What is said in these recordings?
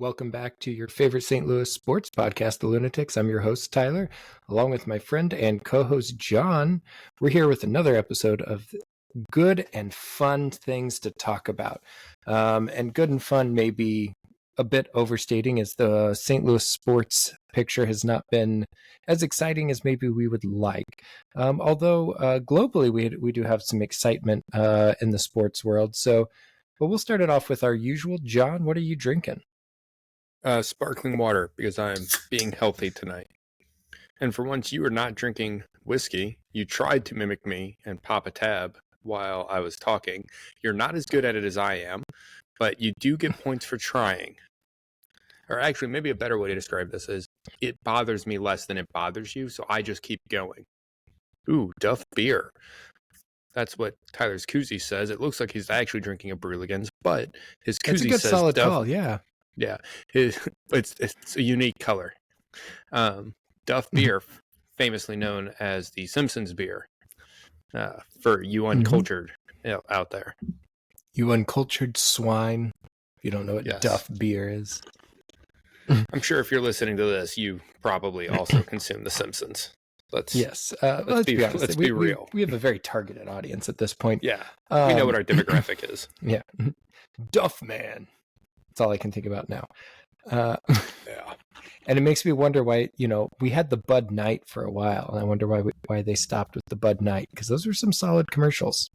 Welcome back to your favorite St. Louis sports podcast, The Lounatics. I'm your host, Tyler, along with my friend and co-host, John. We're here with another episode of good and fun things to talk about. And good and fun may be a bit overstating, as the St. Louis sports picture has not been as exciting as maybe we would like. Although globally, we do have some excitement in the sports world. But we'll start it off with our usual. John, what are you drinking? Sparkling water, because I'm being healthy tonight. And for once, you are not drinking whiskey. You tried to mimic me and pop a tab while I was talking. You're not as good at it as I am, but you do get points for trying. Or actually, maybe a better way to describe this is, it bothers me less than it bothers you, so I just keep going. Ooh, Duff beer. That's what Tyler's koozie says. It looks like he's actually drinking a Brewligans, but his koozie That's a good says solid Duff. call, yeah. Yeah, it's a unique color. Duff beer, famously known as the Simpsons beer, for you uncultured out there. You uncultured swine. If you don't know what Duff beer is. I'm sure if you're listening to this, you probably also consume the Simpsons. Let's be honest. Let's be real. We have a very targeted audience at this point. Yeah, we know what our demographic is. Yeah, Duff man. That's all I can think about now. Yeah. And it makes me wonder why, we had the Bud Night for a while, and I wonder why they stopped with the Bud Night, because those were some solid commercials.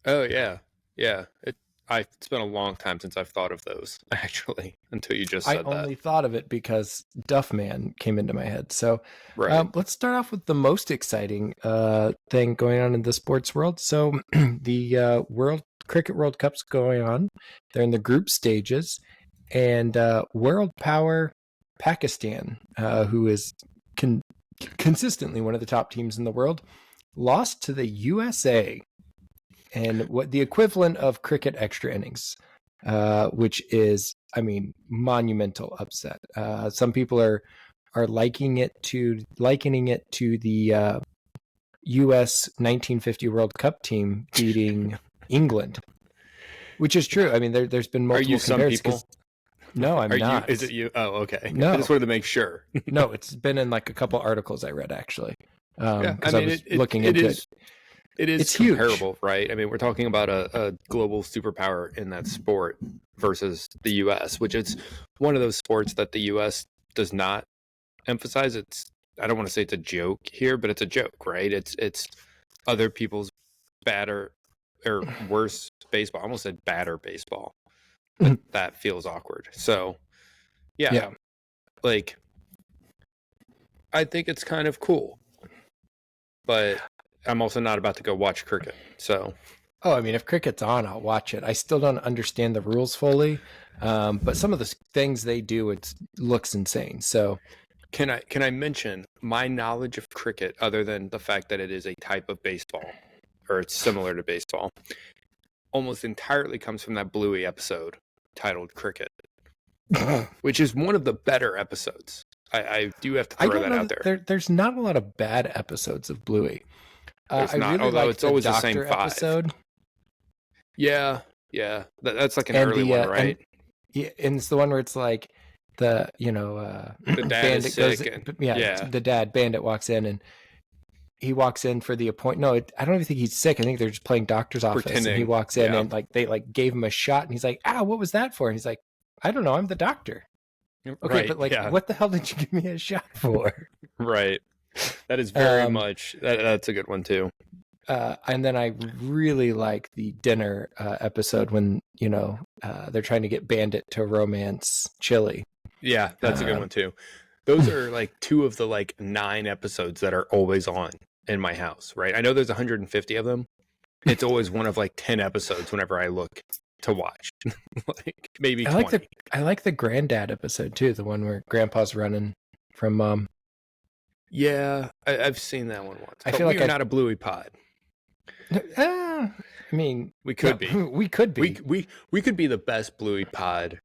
Oh, yeah. Yeah. It's been a long time since I've thought of those, actually, until you just said that. I only thought of it because Duff Man came into my head. So let's start off with the most exciting thing going on in the sports world. So the Cricket World Cup's going on. They're in the group stages, and World Power Pakistan, who is consistently one of the top teams in the world, lost to the USA, and what the equivalent of cricket extra innings, which is, monumental upset. Some people are likening it to the US 1950 World Cup team beating England, which is true. There's been multiple. Are you some people? No, I'm not. Is it you? Oh, okay. No. I just wanted to make sure. No, it's been in like a couple articles I read, actually. I was looking into it. It's comparable, huge. Right? We're talking about a global superpower in that sport versus the U.S., which is one of those sports that the U.S. does not emphasize. I don't want to say it's a joke here, but it's a joke, right? It's other people's batter or worse baseball. I almost said batter baseball. But that feels awkward. So, yeah. Like, I think it's kind of cool, but I'm also not about to go watch cricket. So, if cricket's on, I'll watch it. I still don't understand the rules fully, but some of the things they do, it looks insane. So, can I mention my knowledge of cricket, other than the fact that it is a type of baseball, or it's similar to baseball, almost entirely comes from that Bluey episode titled Cricket, which is one of the better episodes. I do have to throw that out there. There's not a lot of bad episodes of Bluey. It's not, really although it's always the same 5. Episode. Yeah. That's like an early one, right? And it's the one where it's like the the dad is sick. The dad Bandit walks in, and he walks in for the appointment. No, I don't even think he's sick. I think they're just playing doctor's office. Pretending. And he walks in and they gave him a shot, and he's like, what was that for? And he's like, I don't know. I'm the doctor. Okay, right, but what the hell did you give me a shot for? Right. That is very much, that's a good one too. And then I really like the dinner episode when, they're trying to get Bandit to romance Chili. Yeah, that's a good one too. Those are like 2 of the 9 episodes that are always on in my house, right? I know there's 150 of them. It's always one of 10 episodes whenever I look to watch. Maybe 20. I like the Granddad episode too, the one where Grandpa's running from Mom. Yeah, I've seen that one once. I feel like we're not a Bluey pod. We could be. We could be. We could be the best Bluey pod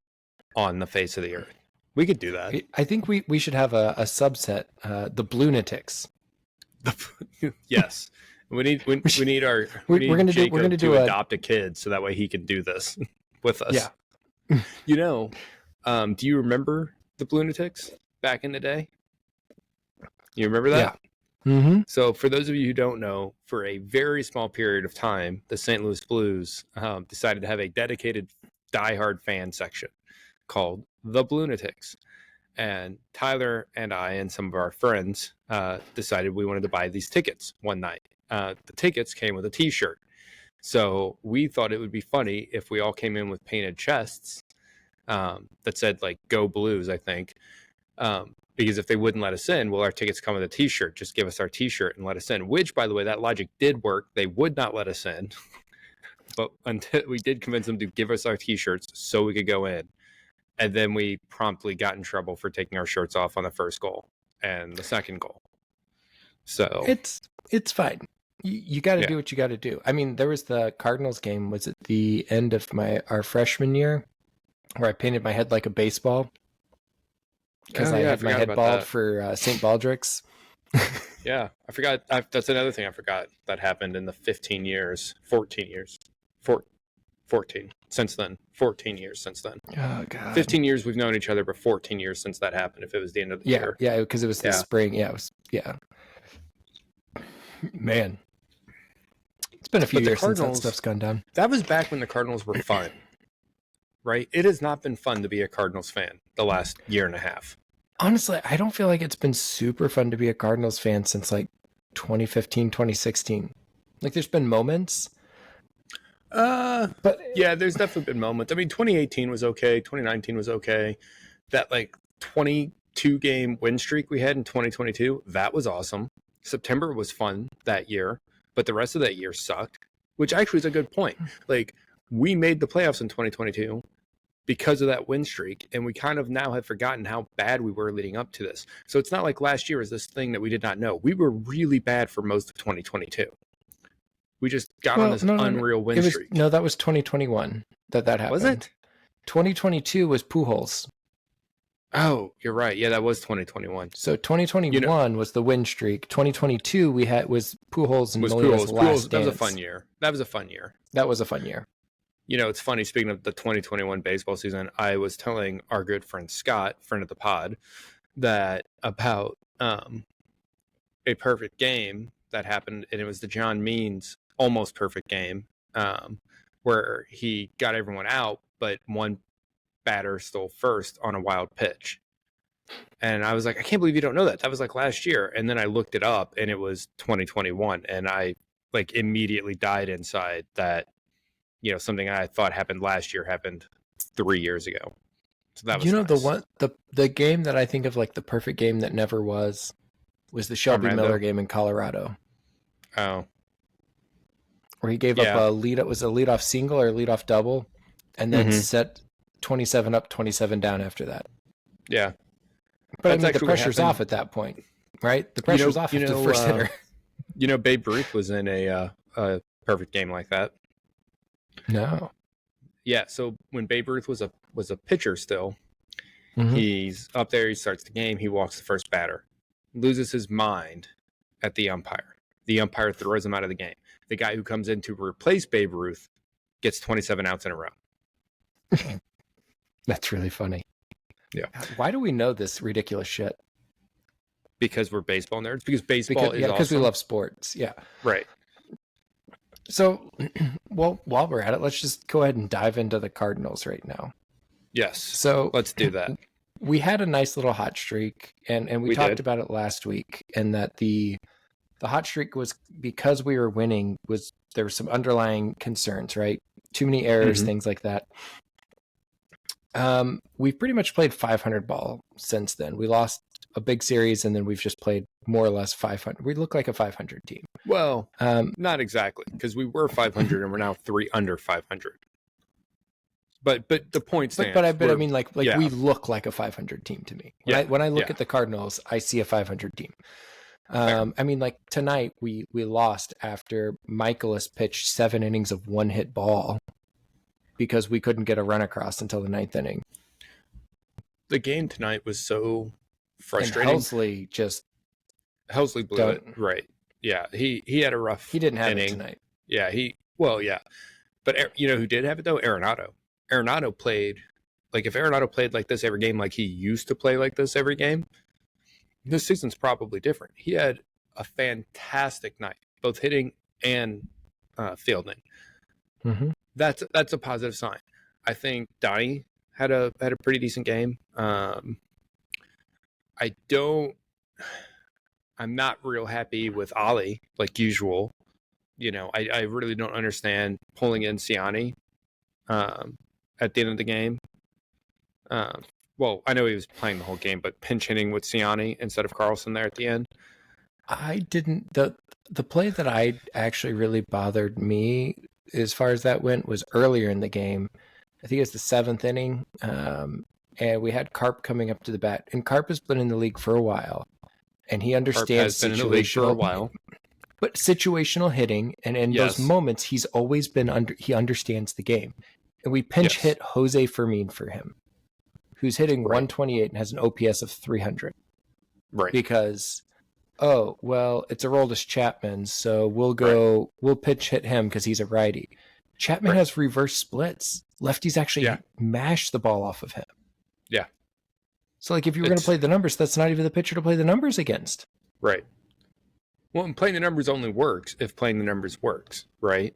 on the face of the earth. We could do that. I think we should have a subset, the Lounatics. Yes, we need Jacob to adopt a kid so that way he can do this with us. Yeah. Do you remember the Lounatics back in the day? You remember that? Yeah. Mm-hmm. So for those of you who don't know, for a very small period of time, the St. Louis Blues decided to have a dedicated diehard fan section called the Lounatics. And Tyler and I and some of our friends decided we wanted to buy these tickets one night. The tickets came with a T-shirt. So we thought it would be funny if we all came in with painted chests that said, like, Go Blues, I think. Because if they wouldn't let us in, well, our tickets come with a T-shirt. Just give us our T-shirt and let us in. Which, by the way, that logic did work. They would not let us in. But until we did convince them to give us our T-shirts so we could go in. And then we promptly got in trouble for taking our shirts off on the first goal and the second goal. So it's fine. You got to do what you got to do. I mean, there was the Cardinals game. Was at the end of our freshman year where I painted my head like a baseball because I had my head bald for St. Baldrick's. Yeah, I forgot. That's another thing I forgot that happened in the 14 years since then. 14 years since then. Oh, God. 15 years we've known each other, but 14 years since that happened, if it was the end of the year. Yeah, because it was the spring. Yeah, it was, Man. It's been a few years since that stuff's gone down. That was back when the Cardinals were fun, right? It has not been fun to be a Cardinals fan the last year and a half. Honestly, I don't feel like it's been super fun to be a Cardinals fan since like 2015, 2016. Like there's been moments. But yeah, there's definitely been moments. I mean, 2018 was okay. 2019 was okay. That like 22 game win streak we had in 2022, that was awesome. September was fun that year, but the rest of that year sucked, which actually is a good point. Like we made the playoffs in 2022 because of that win streak, and we kind of now have forgotten how bad we were leading up to this. So it's not like last year was this thing that we did not know. We were really bad for most of 2022. We just got on this unreal win streak. No, that was 2021 that happened. Was it? 2022 was Pujols. Oh, you're right. Yeah, that was 2021. So 2021 was the win streak. 2022 was Pujols and Molina's last dance. That was a fun year. That was a fun year. You know, it's funny, speaking of the 2021 baseball season, I was telling our good friend Scott, friend of the pod, that about a perfect game that happened, and it was the John Means almost perfect game where he got everyone out, but one batter stole first on a wild pitch. And I was like, I can't believe you don't know that. That was like last year. And then I looked it up, and it was 2021. And I like immediately died inside that, you know, something I thought happened last year happened 3 years ago. So that was nice. the game that I think of like the perfect game that never was the Shelby Miller game in Colorado. Oh. Where he gave up a lead. It was a leadoff single or a leadoff double, and then set 27 up, 27 down after that. Yeah. But I mean, the pressure's off at that point, right? The pressure's off after the first hitter. You know, Babe Ruth was in a perfect game like that. No. Yeah, so when Babe Ruth was a pitcher still, he's up there, he starts the game, he walks the first batter, loses his mind at the umpire. The umpire throws him out of the game. The guy who comes in to replace Babe Ruth gets 27 outs in a row. That's really funny. Yeah. Why do we know this ridiculous shit? Because we're baseball nerds. Because baseball is awesome. Because we love sports. Yeah. Right. So, well, while we're at it, let's just go ahead and dive into the Cardinals right now. Yes. So let's do that. We had a nice little hot streak, and we talked about it last week, and that the hot streak was because we were winning. There were some underlying concerns, right? Too many errors, things like that. We've pretty much played 500 ball since then. We lost a big series, and then we've just played more or less 500. We look like a 500 team. Well, not exactly, because we were 500 and we're now 3 under 500. But the point stands. But I mean, like we look like a 500 team to me. When I look at the Cardinals, I see a 500 team. I mean, like tonight we lost after Michaelis pitched 7 innings of 1-hit ball because we couldn't get a run across until the 9th inning. The game tonight was so frustrating. And Helsley blew it. Right. Yeah. He had a rough He didn't have inning it tonight. Yeah. But you know who did have it though? Arenado. Arenado played Like if Arenado played like this every game, like he used to play like this every game, this season's probably different. He had a fantastic night, both hitting and fielding. Mm-hmm. That's a positive sign. I think Donnie had a pretty decent game. I'm not real happy with Ollie, like usual. I really don't understand pulling in Siani at the end of the game. Well, I know he was playing the whole game, but pinch hitting with Siani instead of Carlson there at the end. I didn't the play that I actually really bothered me as far as that went was earlier in the game. I think it was the 7th inning, and we had Carp coming up to the bat, and Carp has been in the league for a while, and he understands Carp has been in the league for a while. But situational hitting, and in those moments, he's always been he understands the game, and we pinch hit Jose Fermin for him, who's hitting 128 and has an OPS of 300, right? Because it's Aroldis Chapman, so we'll pitch hit him because he's a righty. Chapman has reverse splits. Lefties actually mash the ball off of him. Yeah. So, like, if you were going to play the numbers, that's not even the pitcher to play the numbers against. Right. Well, and playing the numbers only works if playing the numbers works, right?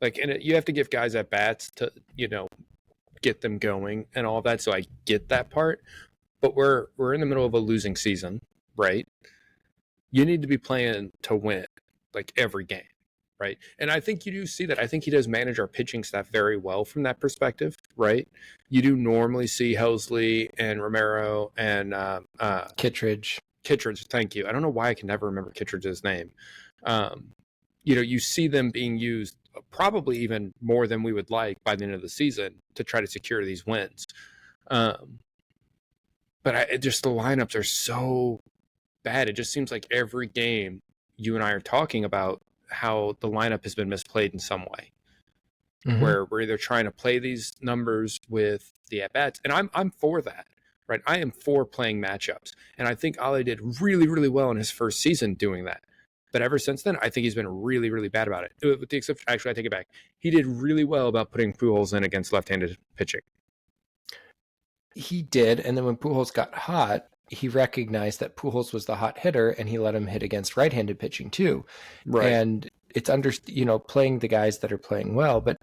Like, and you have to give guys at bats to, get them going and all of that. So I get that part, but we're in the middle of a losing season, right? You need to be playing to win, like every game, right? And I think you do see that. I think he does manage our pitching staff very well from that perspective, right? You do normally see Helsley and Romero and Kittredge. Thank you. I don't know why I can never remember Kittredge's name. You see them being used probably even more than we would like by the end of the season to try to secure these wins. But the lineups are so bad. It just seems like every game you and I are talking about how the lineup has been misplayed in some way. Mm-hmm. Where we're either trying to play these numbers with the at-bats, and I'm for that. Right, I am for playing matchups, and I think Ollie did really, really well in his first season doing that. But ever since then, I think he's been really, really bad about it. With the exception, actually, I take it back. He did really well about putting Pujols in against left-handed pitching. He did, and then when Pujols got hot, he recognized that Pujols was the hot hitter, and he let him hit against right-handed pitching too. Right, and it's playing the guys that are playing well, but.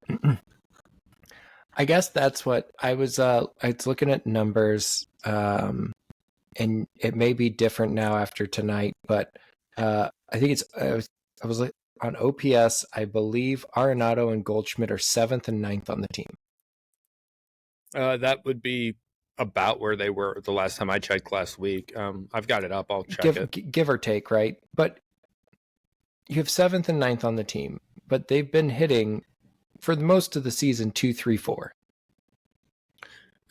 I guess that's what I was looking at numbers, and it may be different now after tonight, but I think I was like on OPS, I believe Arenado and Goldschmidt are 7th and 9th on the team. That would be about where they were the last time I checked last week. I've got it up. I'll check it. Give or take, right? But you have 7th and 9th on the team, but they've been hitting for most of the season 2, 3, 4.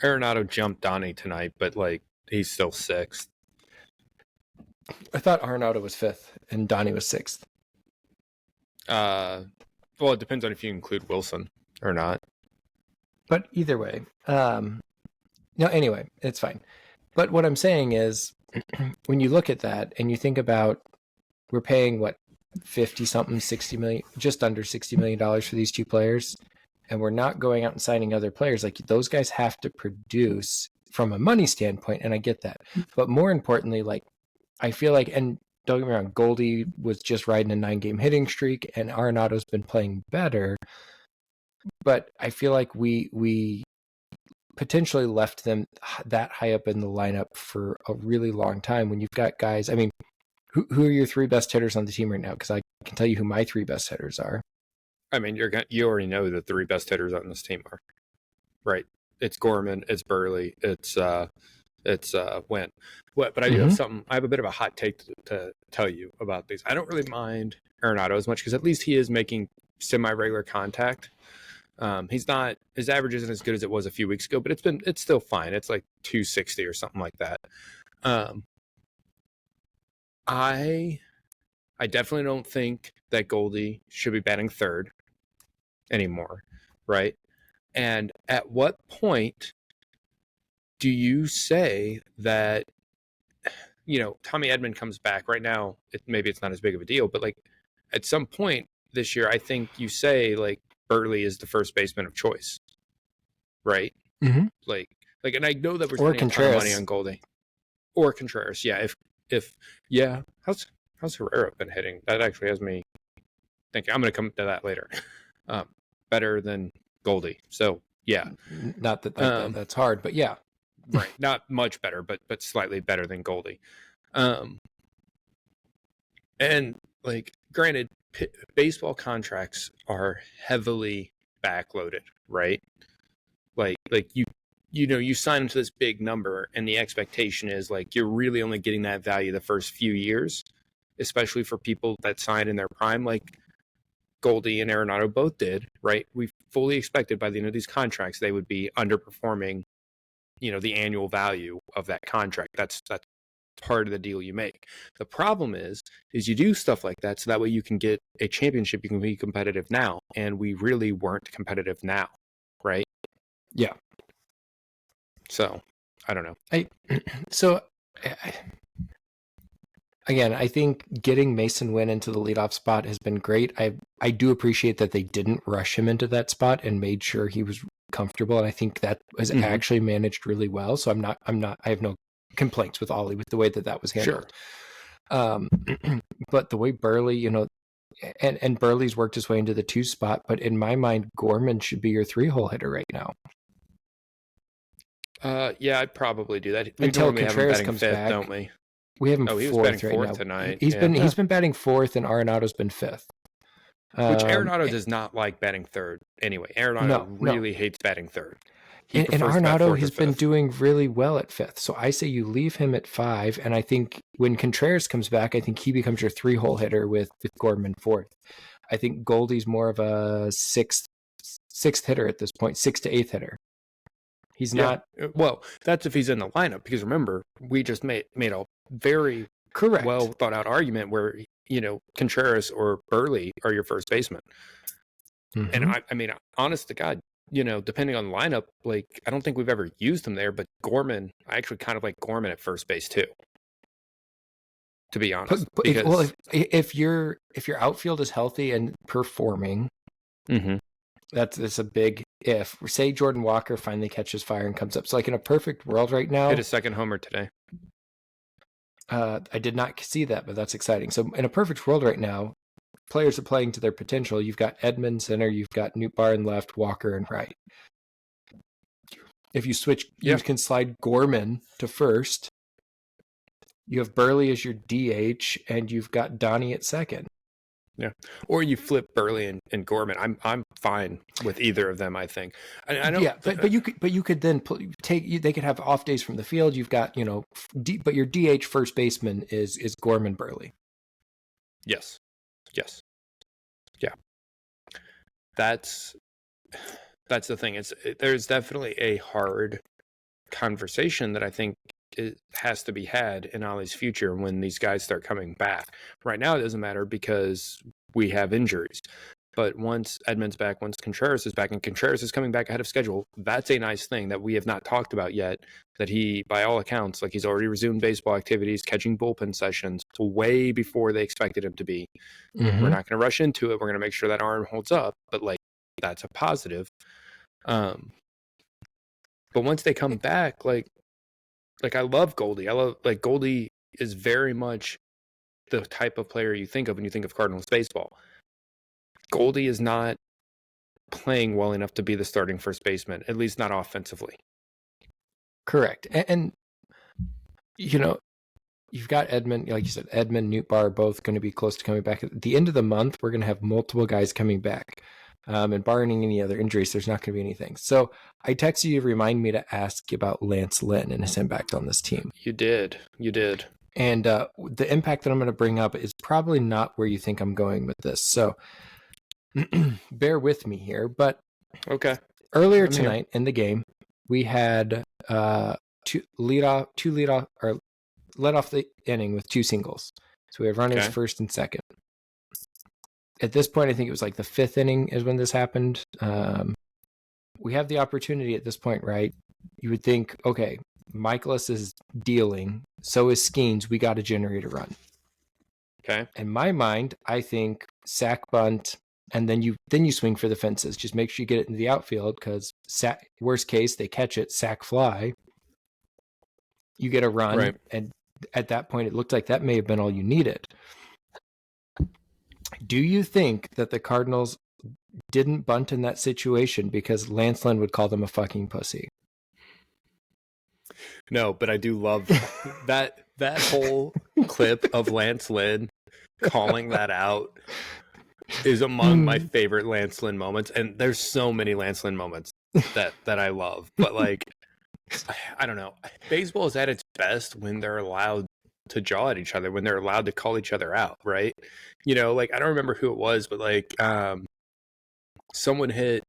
Arenado jumped Donnie tonight, but he's still 6th. I thought Arenado was 5th and Donnie was 6th. Well, it depends on if you include Wilson or not. But either way, anyway, it's fine. But what I'm saying is, when you look at that and you think about, we're paying what, 50 something, 60 million, just under $60 million for these two players, and we're not going out and signing other players. Like, those guys have to produce from a money standpoint, and I get that. But more importantly, I feel like, and don't get me wrong, Goldie was just riding a 9-game hitting streak, and Arenado's been playing better. But I feel like we potentially left them that high up in the lineup for a really long time when you've got guys. I mean, who are your 3 best hitters on the team right now? Because I can tell you who my 3 best hitters are. I mean, you already know the 3 best hitters on this team are, right? It's Gorman, it's Burley, it's Wynn. But I do have something. I have a bit of a hot take to tell you about these. I don't really mind Arenado as much because at least he is making semi-regular contact. He's not, his average isn't as good as it was a few weeks ago, but it's still fine. It's like 260 or something like that. I definitely don't think that Goldie should be batting 3rd anymore, right? And at what point do you say that, Tommy Edman comes back right now? Maybe it's not as big of a deal, but at some point this year, I think you say Burley is the first baseman of choice, right? Mm-hmm. Like, and I know that we're spending a ton of money on Goldie or Contreras. Yeah, how's Herrera been hitting? That actually has me thinking. I'm going to come to that later. Better than Goldie. So yeah, not that that's hard, but yeah, right. Not much better, but slightly better than Goldie. And like, granted, baseball contracts are heavily backloaded, right? Like you sign into this big number, and the expectation is like you're really only getting that value the first few years, especially for people that sign in their prime, like Goldie and Arenado both did, right? We fully expected by the end of these contracts they would be underperforming, the annual value of that contract. That's part of the deal you make. The problem is you do stuff like that so that way you can get a championship, you can be competitive now, and we really weren't competitive now, right? Yeah. So I don't know. Again, I think getting Mason Wynn into the leadoff spot has been great. I do appreciate that they didn't rush him into that spot and made sure he was comfortable, and I think that was actually managed really well. So I have no complaints with Ollie with the way that was handled. Sure. But the way Burley, and Burley's worked his way into the 2 spot, but in my mind, Gorman should be your 3-hole hitter right now. Yeah, I'd probably do that. Until Contreras comes back, don't we? We have him fourth right now. Tonight. He's been batting 4th, and Arenado's been 5th. Which Arenado does not like batting 3rd anyway. Arenado really hates batting 3rd. And Arenado has been doing really well at 5th. So I say you leave him at 5, and I think when Contreras comes back, I think he becomes your 3-hole hitter with Gorman 4th. I think Goldie's more of a sixth hitter at this point, 6th to 8th hitter. He's not. Well, that's if he's in the lineup, because remember, we just made a very correct, well thought out argument where Contreras or Burley are your first baseman. And I mean, honest to God, depending on the lineup, like I don't think we've ever used him there, but Gorman, I actually kind of like Gorman at first base too. To be honest, if your outfield is healthy and performing, that's a big if. Say Jordan Walker finally catches fire and comes up. So like in a perfect world right now, hit a second homer today. I did not see that, but that's exciting. So in a perfect world right now, players are playing to their potential. You've got Edman center, you've got Nootbaar in left, Walker in right. If you switch, you can slide Gorman to first. You have Burley as your DH, and you've got Donnie at second. Yeah, or you flip Burley and Gorman. I'm fine with either of them. I think. I don't. Yeah, but you could then they could have off days from the field. You've got but your DH first baseman is Gorman Burley. Yes. Yeah. That's the thing. There's definitely a hard conversation that I think it has to be had in Ollie's future when these guys start coming back. Right now, it doesn't matter because we have injuries. But once Edman's back, once Contreras is back, and Contreras is coming back ahead of schedule, that's a nice thing that we have not talked about yet, that he, by all accounts, like he's already resumed baseball activities, catching bullpen sessions way before they expected him to be. We're not going to rush into it. We're going to make sure that arm holds up, but like that's a positive. But once they come back, like I love Goldie. Goldie is very much the type of player you think of when you think of Cardinals baseball. Goldie is not playing well enough to be the starting first baseman, at least not offensively. Correct. And you've got Edman, like you said, Edman, Nootbaar, both going to be close to coming back. At the end of the month, we're going to have multiple guys coming back. And barring any other injuries, there's not going to be anything. So I texted you to remind me to ask about Lance Lynn and his impact on this team. You did. And the impact that I'm going to bring up is probably not where you think I'm going with this. So bear with me here. But earlier tonight in the game, we had let off the inning with 2 singles. So we have runners first and second. At this point, I think it was like the 5th inning is when this happened. We have the opportunity at this point, right? You would think, okay, Michaelis is dealing, so is Skeens. We got to generate a run. Okay. In my mind, I think sack bunt, and then you swing for the fences. Just make sure you get it into the outfield because worst case, they catch it, sack fly. You get a run, right. and at that point, it looked like that may have been all you needed. Do you think that the Cardinals didn't bunt in that situation because Lance Lynn would call them a fucking pussy? No, but I do love that whole clip of Lance Lynn calling that out is among my favorite Lance Lynn moments. And there's so many Lance Lynn moments that I love. But like, I don't know. Baseball is at its best when they're allowed to jaw at each other, when they're allowed to call each other out, right? You know, like I don't remember who it was, but like someone hit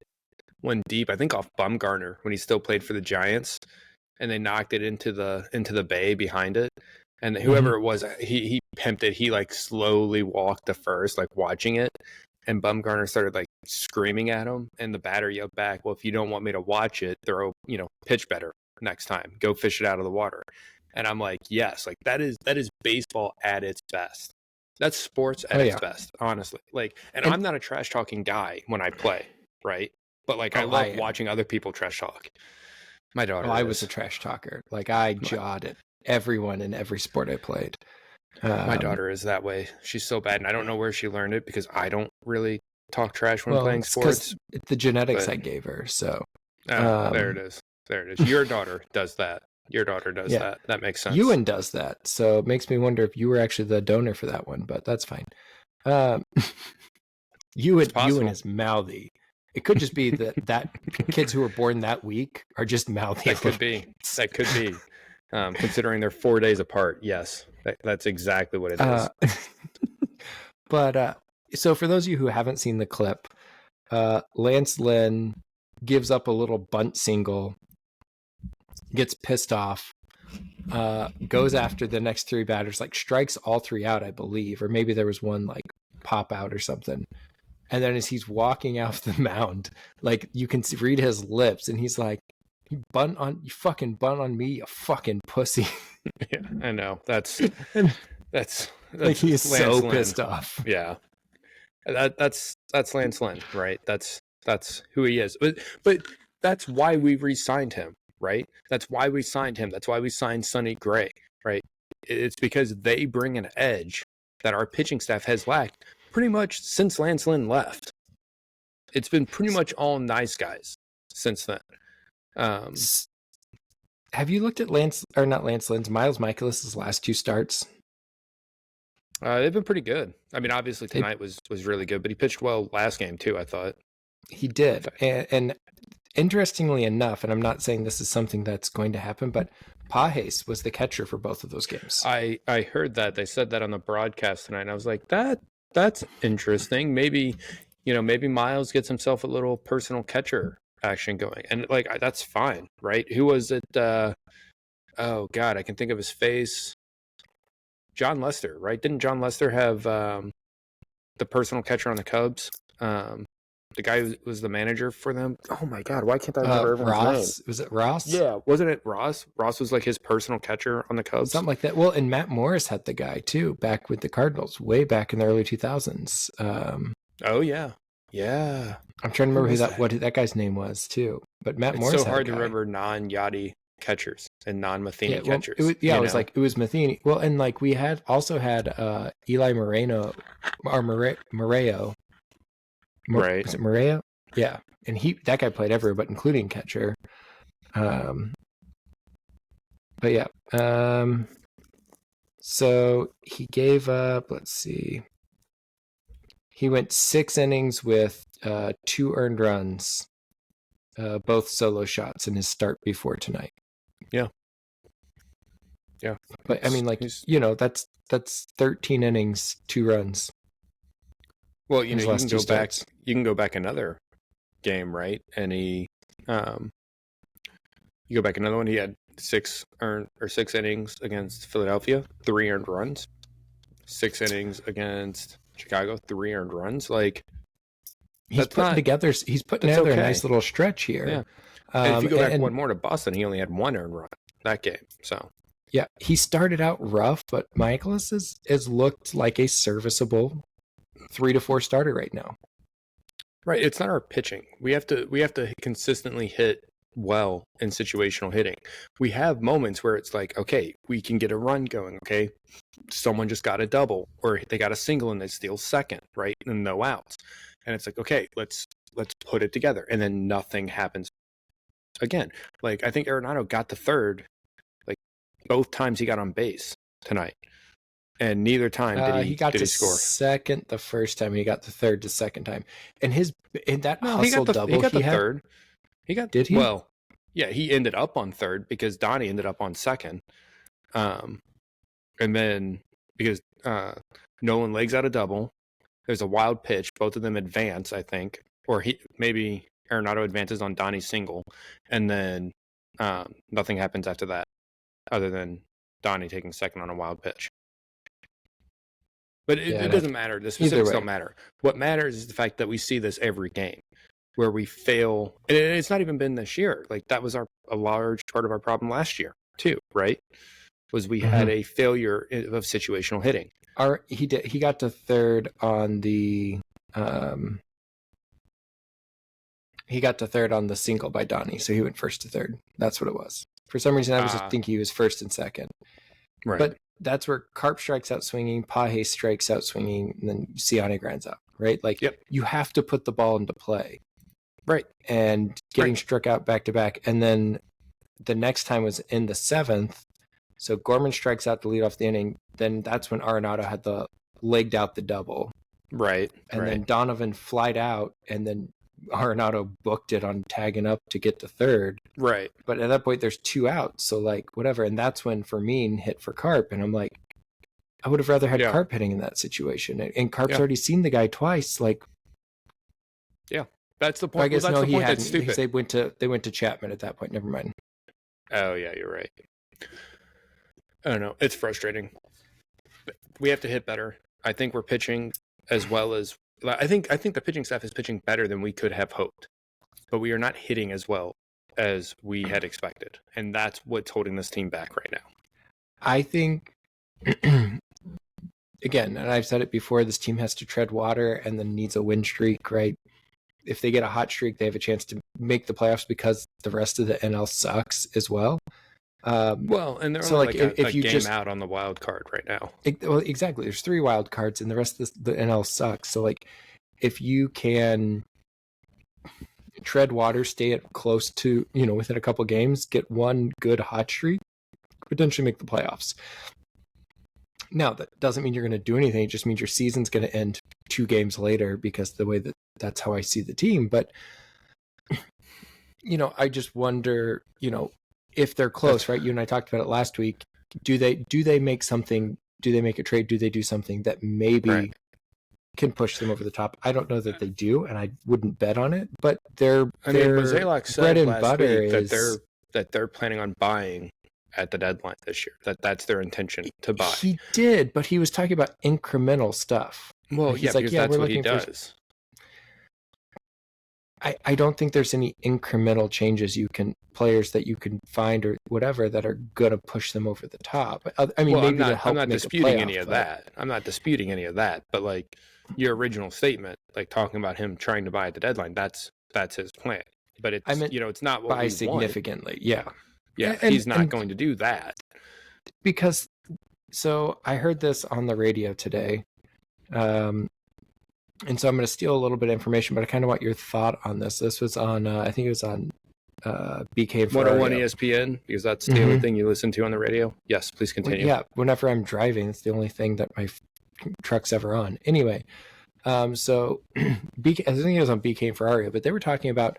one deep, I think off Bumgarner when he still played for the Giants, and they knocked it into the bay behind it. And whoever it was, he pimped it. He like slowly walked to first, like watching it. And Bumgarner started like screaming at him, and the batter yelled back, "Well, if you don't want me to watch it, throw, pitch better next time. Go fish it out of the water." And I'm like, yes, like that is baseball at its best. That's sports at its best, honestly. Like, and I'm not a trash talking guy when I play, right? But like, I love watching other people trash talk. My daughter. I was a trash talker. Like I jawed at everyone in every sport I played. My daughter is that way. She's so bad, and I don't know where she learned it because I don't really talk trash when playing sports. It's the genetics I gave her. So there it is. There it is. Your daughter does that. Your daughter does that. That makes sense. Ewan does that. So it makes me wonder if you were actually the donor for that one, but that's fine. Ewan is mouthy. It could just be that kids who were born that week are just mouthy. That could be. That could be. Considering they're 4 days apart. Yes, that's exactly what it is. But so for those of you who haven't seen the clip, Lance Lynn gives up a little bunt single, gets pissed off, goes after the next three batters, like strikes all three out, I believe, or maybe there was one like pop out or something. And then as he's walking off the mound, like you can read his lips, and he's like, "You fucking bunt on me, you fucking pussy." Yeah, I know. That's like he is so pissed off. Yeah, that's Lance Lynn, right? That's who he is. But that's why we re-signed him, right? That's why we signed him. That's why we signed Sonny Gray, right? It's because they bring an edge that our pitching staff has lacked pretty much since Lance Lynn left. It's been pretty much all nice guys since then. Have you looked at Miles Michaelis' last two starts? They've been pretty good. I mean, obviously tonight was really good, but he pitched well last game too, I thought. He did. And interestingly enough, and I'm not saying this is something that's going to happen, but Pajes was the catcher for both of those games. I heard that. They said that on the broadcast tonight, and I was like, that's interesting. Maybe Miles gets himself a little personal catcher action going, and like that's fine, right? Who was it? Oh God, I can think of his face. John Lester, right? Didn't John Lester have the personal catcher on the Cubs? The guy who was the manager for them. Oh my God, why can't I remember everyone's Ross? name? Was it Ross? Yeah, wasn't it Ross? Ross was like his personal catcher on the Cubs, something like that. Well, and Matt Morris had the guy too back with the Cardinals, way back in the early 2000s. Oh yeah. I'm trying to remember what that guy's name was too. But Matt Morris. It's so hard to remember non-Yachty catchers and non-Matheny catchers. It was Matheny. Well, and like we had Eli Moreno or Moreo. Right. Was it Moreo? Yeah. And that guy played everywhere, but including catcher. But yeah. So he gave up, let's see. He went 6 innings with 2 earned runs, both solo shots in his start before tonight. Yeah. But I mean, like, that's 13 innings, 2 runs. Well, you can go back another game, right? And you go back another one. He had 6 innings against Philadelphia, 3 earned runs. 6 innings against Chicago, 3 earned runs. Like he's putting together a nice little stretch here. Yeah. And if you go back one more to Boston, he only had 1 earned run that game. So yeah, he started out rough, but Michaelis has looked like a serviceable 3 to 4 starter right now. Right. It's not our pitching. We have to consistently hit well in situational hitting. We have moments where it's like, okay, we can get a run going. Okay, someone just got a double or they got a single and they steal second, right? And no outs. And it's like, okay, let's put it together. And then nothing happens again. Like, I think Arenado got the third, like both times he got on base tonight. And neither time did he got did to he score. second the first time, and he got the third the second time. And that hustle he got the double third. Did he? Well, yeah, he ended up on third because Donnie ended up on second. And then because Nolan legs out a double, there's a wild pitch. Both of them advance, I think, or maybe Arenado advances on Donnie's single, and then nothing happens after that, other than Donnie taking second on a wild pitch. But it doesn't matter. The specifics don't matter. What matters is the fact that we see this every game, where we fail. And it's not even been this year. Like, that was a large part of our problem last year too, right? Was we had a failure of situational hitting. He got to third on the he got to third on the single by Donnie, so he went first to third. That's what it was. For some reason, I was just thinking he was first and second. Right. But that's where Carp strikes out swinging, Paje strikes out swinging, and then Ciani grinds out, right? Like, you have to put the ball into play. Right. And getting struck out back to back. And then the next time was in the seventh. So Gorman strikes out to lead off the inning. Then that's when Arenado had the legged out the double. Right. And then Donovan flied out, and then Arenado booked it on tagging up to get to third. Right. But at that point, there's 2 outs. So, like, whatever. And that's when Fermin hit for Carp. And I'm like, I would have rather had Carp hitting in that situation. And Carp's already seen the guy twice. Like, that's the point. I guess that's the point. That's stupid. Because they went to Chapman at that point. Never mind. Oh yeah, you're right. I don't know. It's frustrating. We have to hit better. I think we're pitching as well as I think the pitching staff is pitching better than we could have hoped, but we are not hitting as well as we had expected, and that's what's holding this team back right now. I think, again, and I've said it before, this team has to tread water and then needs a win streak, right? If they get a hot streak, they have a chance to make the playoffs because the rest of the NL sucks as well. And they're so only like if you game just out on the wild card right now. Well, exactly. There's 3 wild cards, and the rest of the NL sucks. So, like, if you can tread water, stay at close to, within a couple games, get one good hot streak, potentially make the playoffs. Now, that doesn't mean you're going to do anything. It just means your season's going to end 2 games later, because the way that's how I see the team. But, I just wonder, if they're close, right? You and I talked about it last week. Do they make something? Do they make a trade? Do they do something that maybe can push them over the top? I don't know that they do, and I wouldn't bet on it. But Mozeliak said bread and last butter week is that they're planning on buying at the deadline this year. That's their intention to buy. He did, but he was talking about incremental stuff. Well, he's because that's what he does. I don't think there's any incremental changes players that you can find or whatever that are going to push them over the top. I mean, maybe I'm not disputing any of that. I'm not disputing any of that. But like your original statement, like talking about him trying to buy at the deadline, that's his plan. But it's not what buy we significantly. Want. Yeah, he's not going to do that. Because so I heard this on the radio today. And so I'm going to steal a little bit of information, but I kind of want your thought on this. This was on, I think it was on BK for 101 ESPN, because that's the only thing you listen to on the radio. Yes, please continue. Well, yeah, whenever I'm driving, it's the only thing that my truck's ever on. Anyway, so BK, I think it was on BK and Ferrario, but they were talking about,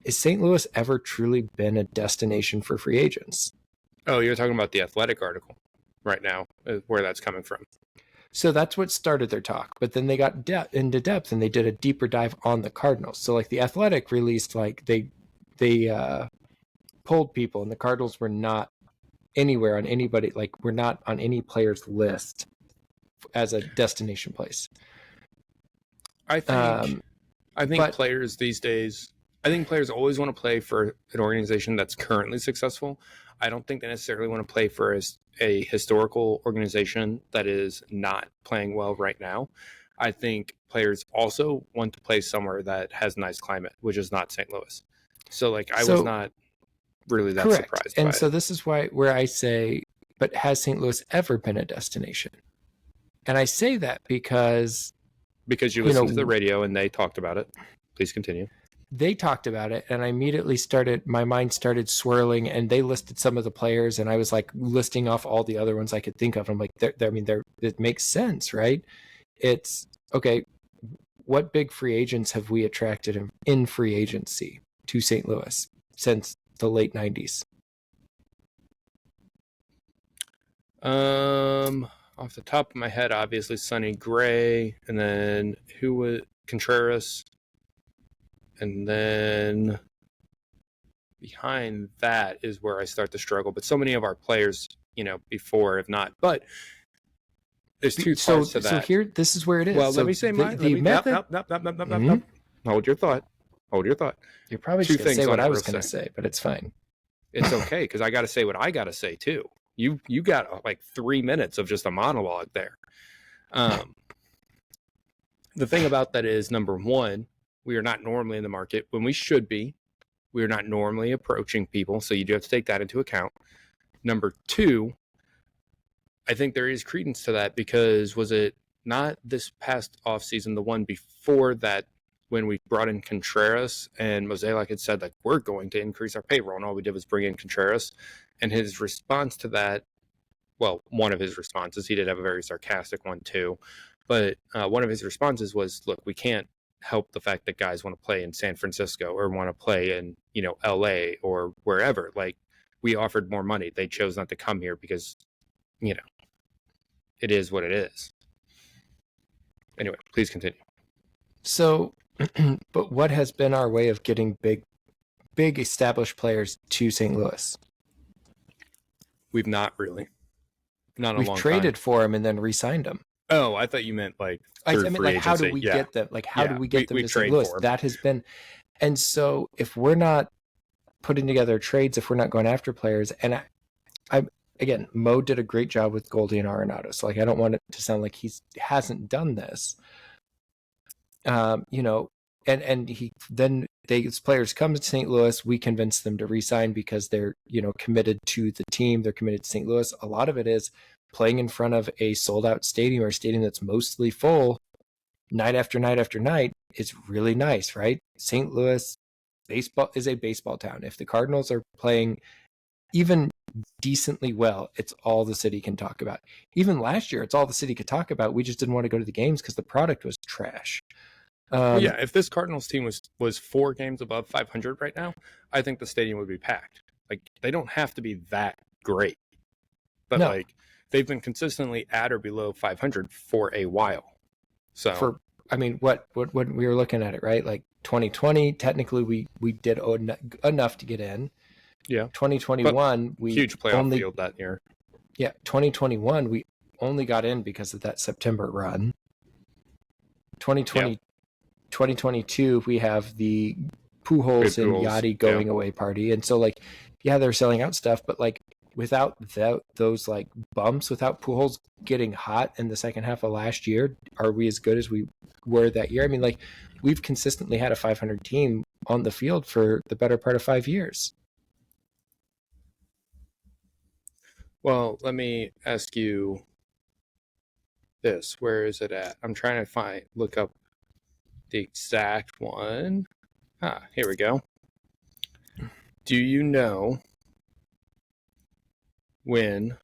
is St. Louis ever truly been a destination for free agents? Oh, you're talking about the Athletic article right now, where that's coming from. So that's what started their talk. But then they got into depth, and they did a deeper dive on the Cardinals. So like the Athletic released, like they polled people, and the Cardinals were not anywhere on anybody, like we're not on any player's list as a destination place. I think players these days, I think players always want to play for an organization that's currently successful. I don't think they necessarily want to play for a historical organization that is not playing well right now. I think players also want to play somewhere that has a nice climate, which is not St. Louis. So like I was not really that Correct. surprised And by so it. this is where I say, but has St. Louis ever been a destination? And I say that because you listened to the radio and they talked about it. Please continue. They talked about it, and I immediately my mind started swirling, and they listed some of the players, and I was like listing off all the other ones I could think of. I'm like, it makes sense, right? It's okay. What big free agents have we attracted in free agency to St. Louis since the late 90s? Off the top of my head, obviously Sonny Gray, and then who was Contreras, and then behind that is where I start to struggle. But so many of our players, before have not. But there's two parts to that. So here, this is where it is. Well, let me say the method. No. Hold your thought. You're probably just going to say what I was going to say, but it's fine. It's okay, because I got to say what I got to say too. You got like 3 minutes of just a monologue there. The thing about that is, number one, we are not normally in the market when we should be. We are not normally approaching people, so you do have to take that into account. Number two, I think there is credence to that, because was it not this past offseason, the one before that, when we brought in Contreras and Mosaic had said, like, we're going to increase our payroll, and all we did was bring in Contreras. And his response to that, well, one of his responses, he did have a very sarcastic one too, but one of his responses was, look, we can't help the fact that guys want to play in San Francisco or want to play in, LA or wherever. Like, we offered more money. They chose not to come here because, it is what it is. Anyway, please continue. So, but what has been our way of getting big established players to St. Louis? We've not really. Not a long time. We've traded for them and then re-signed them. Oh, I thought you meant like how do we get them? Like, how do we get them to St. Louis? That has been, and so if we're not putting together trades, if we're not going after players, and I again, Mo did a great job with Goldie and Arenado, so like I don't want it to sound like he hasn't done this. And he then these players come to St. Louis, we convince them to re-sign because they're committed to the team, they're committed to St. Louis. A lot of it is playing in front of a sold-out stadium or a stadium that's mostly full night after night after night is really nice, right? St. Louis baseball is a baseball town. If the Cardinals are playing even decently well, it's all the city can talk about. Even last year, it's all the city could talk about. We just didn't want to go to the games because the product was trash. If this Cardinals team was 4 games above 500 right now, I think the stadium would be packed. Like, they don't have to be that great, but like they've been consistently at or below 500 for a while. So what we were looking at it, right? Like 2020, technically we did enough to get in. Yeah. 2021, we huge playoff field that year. Yeah, 2021 we only got in because of that September run. 2022 we have the Pujols and Yachty going away party, and so like they're selling out stuff, but like without those like bumps, without Pujols getting hot in the second half of last year, are we as good as we were that year? I mean, like, we've consistently had a 500 team on the field for the better part of 5 years. Well, let me ask you this. Where is it at? I'm trying to look up the exact one. Here we go. Do you know when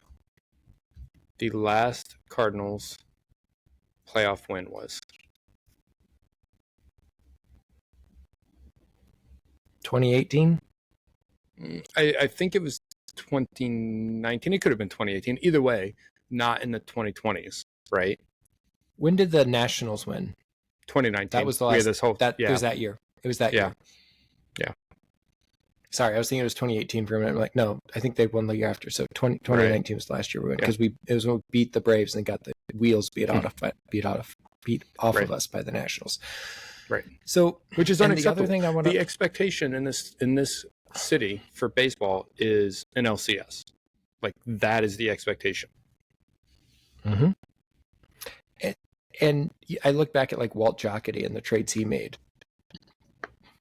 the last Cardinals playoff win was? 2018? I think it was 2019. It could have been 2018. Either way, not in the 2020s, right? When did the Nationals win? 2019. That was the last. It was that year. It was that year. Yeah. Sorry, I was thinking it was 2018 for a minute. I'm like, no, I think they won the year after. So 2019 was the last year we went, because it was when we beat the Braves and got the wheels beat off of us by the Nationals. Right. So, which is unacceptable. The other thing the expectation in this city for baseball is an LCS. Like, that is the expectation. Mm-hmm. And I look back at like Walt Jocketty and the trades he made.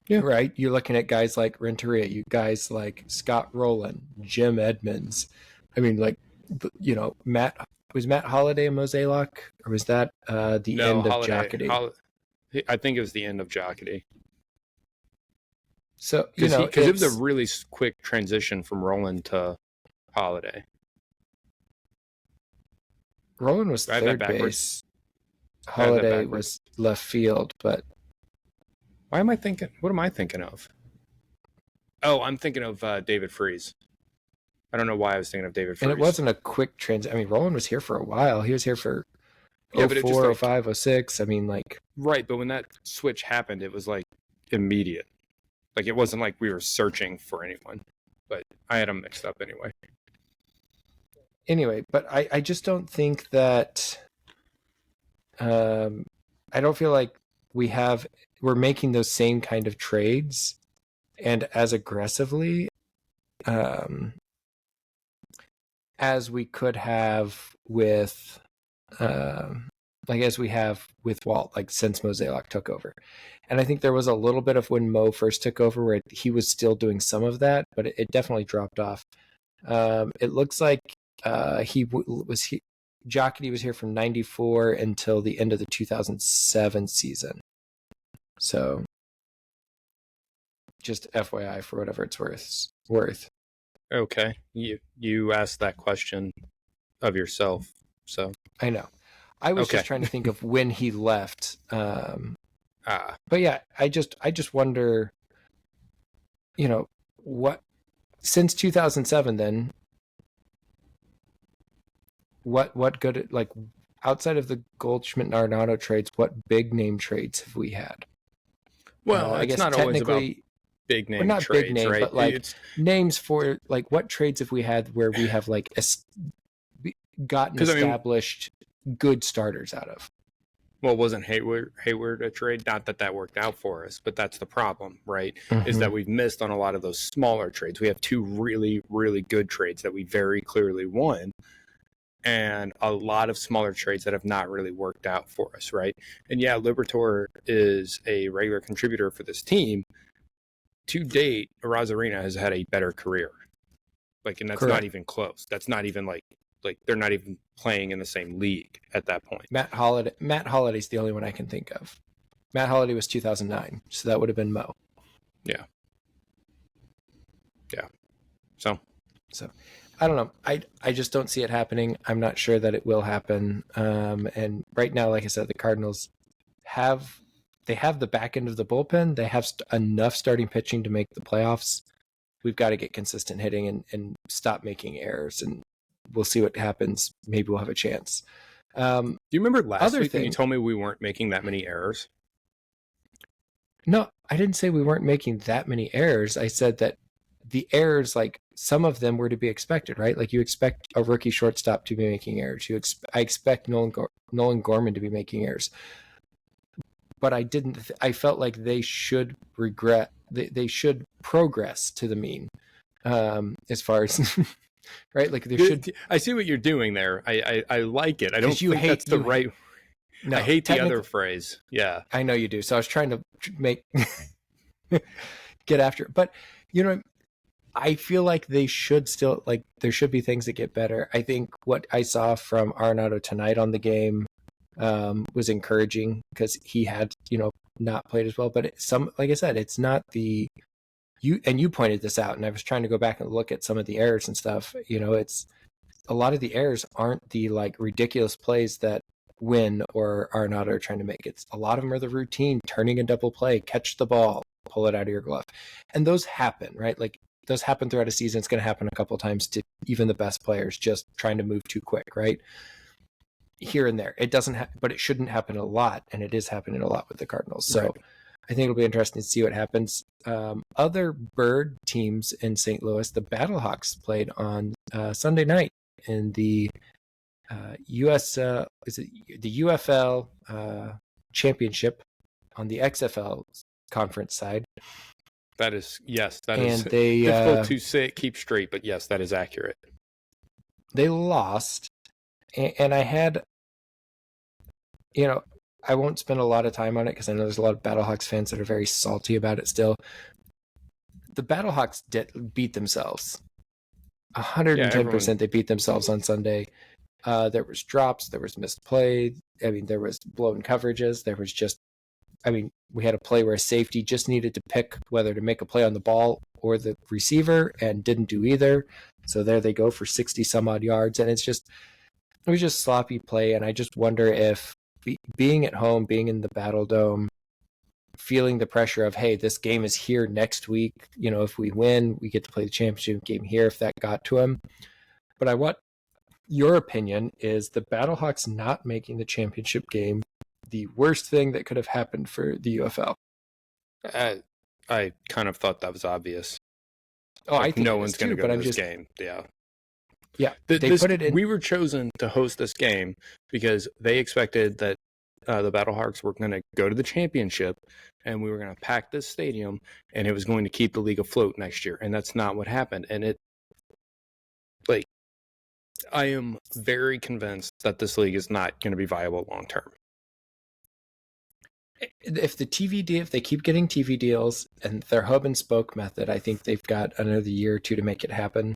Yeah. Right? You're looking at guys like Renteria, you guys like Scott Rowland, Jim Edmonds. I mean, like, was Matt Holliday a Mosaic, or was that the No, end of Holiday. Jocketty? I think it was the end of Jocketty. So, Because it was a really quick transition from Rowland to Holiday. Rowland was third base. Holiday was left field, but what am I thinking of? Oh, I'm thinking of David Freese. I don't know why I was thinking of David Freese. And it wasn't a quick transition. I mean, Rowland was here for a while. He was here for 04, 05, 06. I mean, like... Right, but when that switch happened, it was like immediate. Like, it wasn't like we were searching for anyone. But I had them mixed up anyway. Anyway, but I just don't think that... I don't feel like we're making those same kind of trades and as aggressively as we could have with as we have with Walt, like since Mosaic took over. And I think there was a little bit of when Mo first took over where he was still doing some of that, but it definitely dropped off. It looks like Jocketty was here from 94 until the end of the 2007 season. So just FYI for whatever it's worth. Okay. You asked that question of yourself, so. I know. I was just trying to think of when he left. But yeah, I just wonder, what, since 2007 then, what good, like, outside of the Goldschmidt and Arenado trades, what big name trades have we had? Well, I guess not always about big name not trades, big name, right? but like names for, like, what trades have we had where we have like gotten established good starters out of? Well, wasn't Hayward a trade? Not that worked out for us, but that's the problem, right? Mm-hmm. Is that we've missed on a lot of those smaller trades. We have two really, really good trades that we very clearly won, and a lot of smaller trades that have not really worked out for us, right? And yeah, Liberatore is a regular contributor for this team. To date, Arozarena has had a better career. Like, and that's Correct. Not even close. That's not even like they're not even playing in the same league at that point. Matt Holliday's the only one I can think of. Matt Holliday was 2009, so that would have been Mo. Yeah. Yeah. So I don't know. I just don't see it happening. I'm not sure that it will happen. And right now, like I said, the Cardinals have the back end of the bullpen. They have enough starting pitching to make the playoffs. We've got to get consistent hitting and stop making errors, and we'll see what happens. Maybe we'll have a chance. Do you remember last week when you told me we weren't making that many errors? No, I didn't say we weren't making that many errors. I said that the errors, like, some of them were to be expected, right? Like, you expect a rookie shortstop to be making errors. I expect Nolan Gorman to be making errors. But I didn't. I felt like they should they should progress to the mean, as far as right. Like, there should. I see what you're doing there. I like it. I don't think that's the right. No, I hate the other phrase. Yeah, I know you do. So I was trying to make get after it, but I feel like they should still, like, there should be things that get better. I think what I saw from Arenado tonight on the game was encouraging, because he had, not played as well. But like I said, it's not you pointed this out, and I was trying to go back and look at some of the errors and stuff. It's a lot of the errors aren't the, like, ridiculous plays that Wynn or Arenado are trying to make. It's a lot of them are the routine, turning a double play, catch the ball, pull it out of your glove. And those happen, right? Like, those happen throughout a season. It's going to happen a couple of times to even the best players, just trying to move too quick, right? Here and there. It doesn't but it shouldn't happen a lot, and it is happening a lot with the Cardinals. So right. I think it'll be interesting to see what happens. Other bird teams in St. Louis, the Battlehawks played on Sunday night in the is it the UFL championship on the XFL conference side. That is, yes, that is difficult to say, keep straight, but yes, that is accurate. They lost, and I had, I won't spend a lot of time on it because I know there's a lot of Battlehawks fans that are very salty about it still. The Battlehawks beat themselves. 110% they beat themselves on Sunday. There was drops, there was missed play. I mean, there was blown coverages. There was just, we had a play where a safety just needed to pick whether to make a play on the ball or the receiver and didn't do either. So there they go for 60 some odd yards. And it was just sloppy play. And I just wonder if being at home, being in the Battle Dome, feeling the pressure of, hey, this game is here next week. If we win, we get to play the championship game here if that got to him. But I want your opinion, is the Battlehawks not making the championship game the worst thing that could have happened for the UFL? I kind of thought that was obvious. Oh, I think no one's going to go to this game. Yeah. Yeah, they put it in. We were chosen to host this game because they expected that the Battlehawks were going to go to the championship and we were going to pack this stadium and it was going to keep the league afloat next year. And that's not what happened. And I am very convinced that this league is not going to be viable long term. If they keep getting TV deals and their hub and spoke method, I think they've got another year or two to make it happen,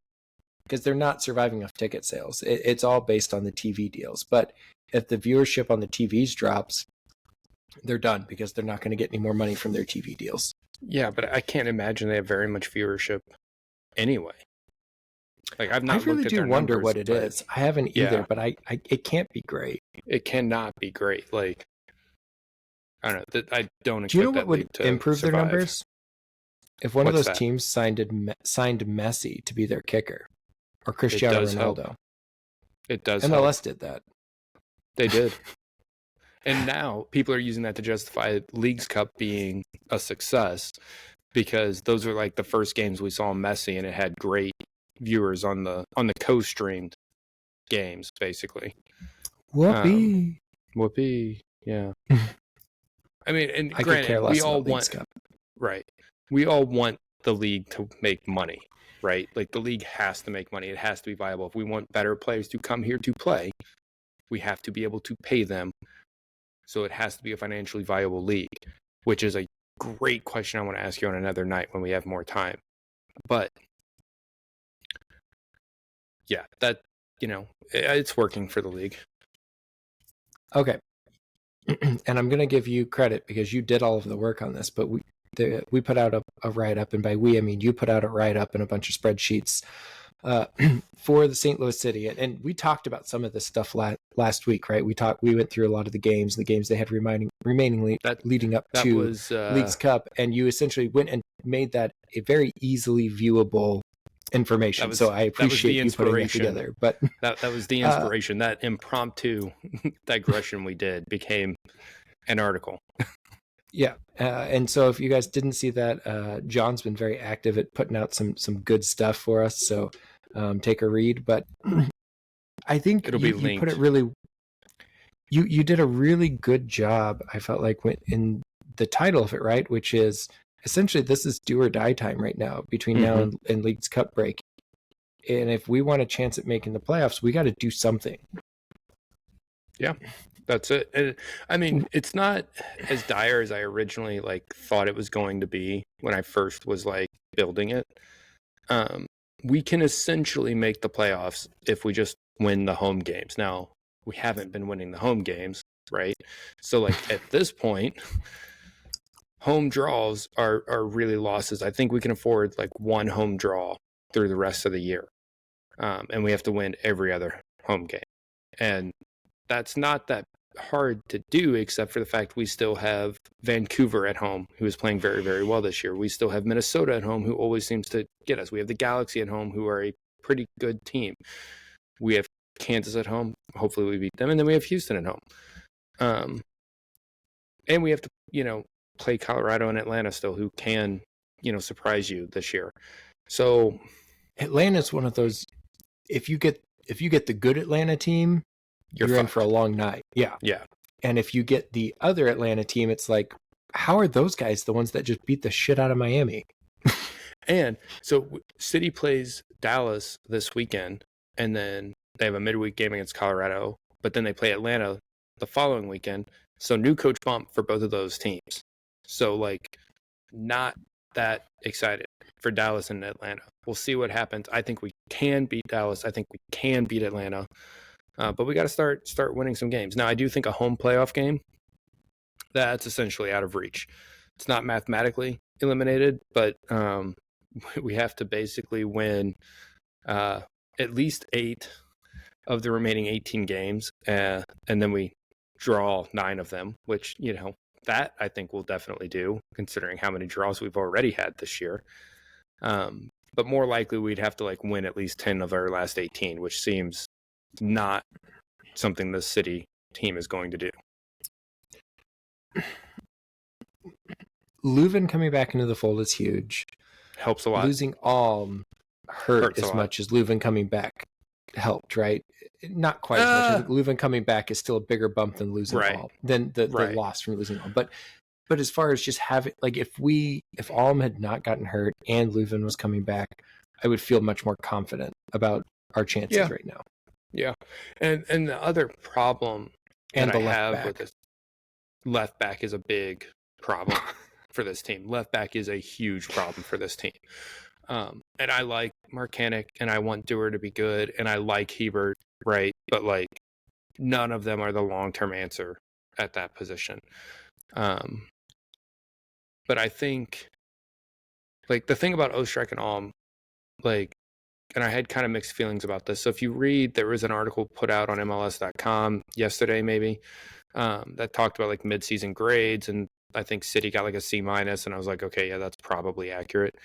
because they're not surviving off ticket sales. It's all based on the TV deals. But if the viewership on the TVs drops, they're done because they're not going to get any more money from their TV deals. Yeah, but I can't imagine they have very much viewership anyway. I've not. I really looked do at their wonder numbers, what it is. I haven't either, but it can't be great. It cannot be great. I don't know. I don't expect. Do you know what would improve survive. Their numbers? If one of those teams signed Messi to be their kicker, or Cristiano Ronaldo. Help. It does. MLS did that. They did. And now people are using that to justify Leagues Cup being a success, because those were the first games we saw Messi, and it had great viewers on the co-streamed games, basically. Whoopee. Yeah. I mean, and I could care less we all about Leagues Cup. Right. We all want the league to make money, right? The league has to make money. It has to be viable. If we want better players to come here to play, we have to be able to pay them. So it has to be a financially viable league, which is a great question I want to ask you on another night when we have more time. But yeah, that, it's working for the league. Okay. And I'm going to give you credit because you did all of the work on this, but we put out a write-up, and by we, I mean you put out a write-up and a bunch of spreadsheets for the St. Louis City. And we talked about some of this stuff last week, right? We went through a lot of the games they had remaining leading up to Leagues Cup, and you essentially went and made that a very easily viewable information. So I appreciate you putting it together. But that was the inspiration. That impromptu digression we did became an article. Yeah. And so if you guys didn't see that, John's been very active at putting out some good stuff for us. So take a read. But I think it'll be linked. You put it really. You did a really good job. I felt like in the title of it, right, which is essentially this is do or die time right now between now and Leagues Cup break. And if we want a chance at making the playoffs, we got to do something. Yeah, that's it. And, I mean, it's not as dire as I originally thought it was going to be when I first was building it. We can essentially make the playoffs if we just win the home games. Now, we haven't been winning the home games, right? So at this point, home draws are really losses. I think we can afford one home draw through the rest of the year. And we have to win every other home game. And that's not that hard to do, except for the fact we still have Vancouver at home, who is playing very, very well this year. We still have Minnesota at home, who always seems to get us. We have the Galaxy at home, who are a pretty good team. We have Kansas at home. Hopefully we beat them. And then we have Houston at home. And we have to, play Colorado and Atlanta still, who can, surprise you this year. So Atlanta's one of those, if you get the good Atlanta team, you're in for a long night. Yeah. Yeah. And if you get the other Atlanta team, it's how are those guys the ones that just beat the shit out of Miami? And so City plays Dallas this weekend, and then they have a midweek game against Colorado, but then they play Atlanta the following weekend. So new coach bump for both of those teams. So like not that excited for Dallas and Atlanta. We'll see what happens. I think we can beat Dallas. I think we can beat Atlanta. But we got to start winning some games. Now, I do think a home playoff game, that's essentially out of reach. It's not mathematically eliminated, but we have to basically win at least 8 of the remaining 18 games, and then we draw 9 of them, which, that I think we'll definitely do, considering how many draws we've already had this year. But more likely we'd have to like win at least 10 of our last 18, which seems not something the City team is going to do. Leuven coming back into the fold is huge. Helps a lot. Losing Alm hurts as much as Leuven coming back helped, right? Not quite as much. I think Leuven coming back is still a bigger bump than losing Alm, than the loss from losing Alm. But as far as just having, like, if Alm had not gotten hurt and Leuven was coming back, I would feel much more confident about our chances right now. Yeah. And the other problem and that I have with this left back is a big problem for this team. Left back is a huge problem for this team. And I like Marcanic and I want Dewar to be good and I like Hebert, right? But like none of them are the long-term answer at that position. But I think like the thing about Ostrak and Alm, like, and I had kind of mixed feelings about this. So if you read, there was an article put out on MLS.com yesterday, maybe, that talked about like mid-season grades, and I think City got like a C-, and I was like, okay, yeah, that's probably accurate.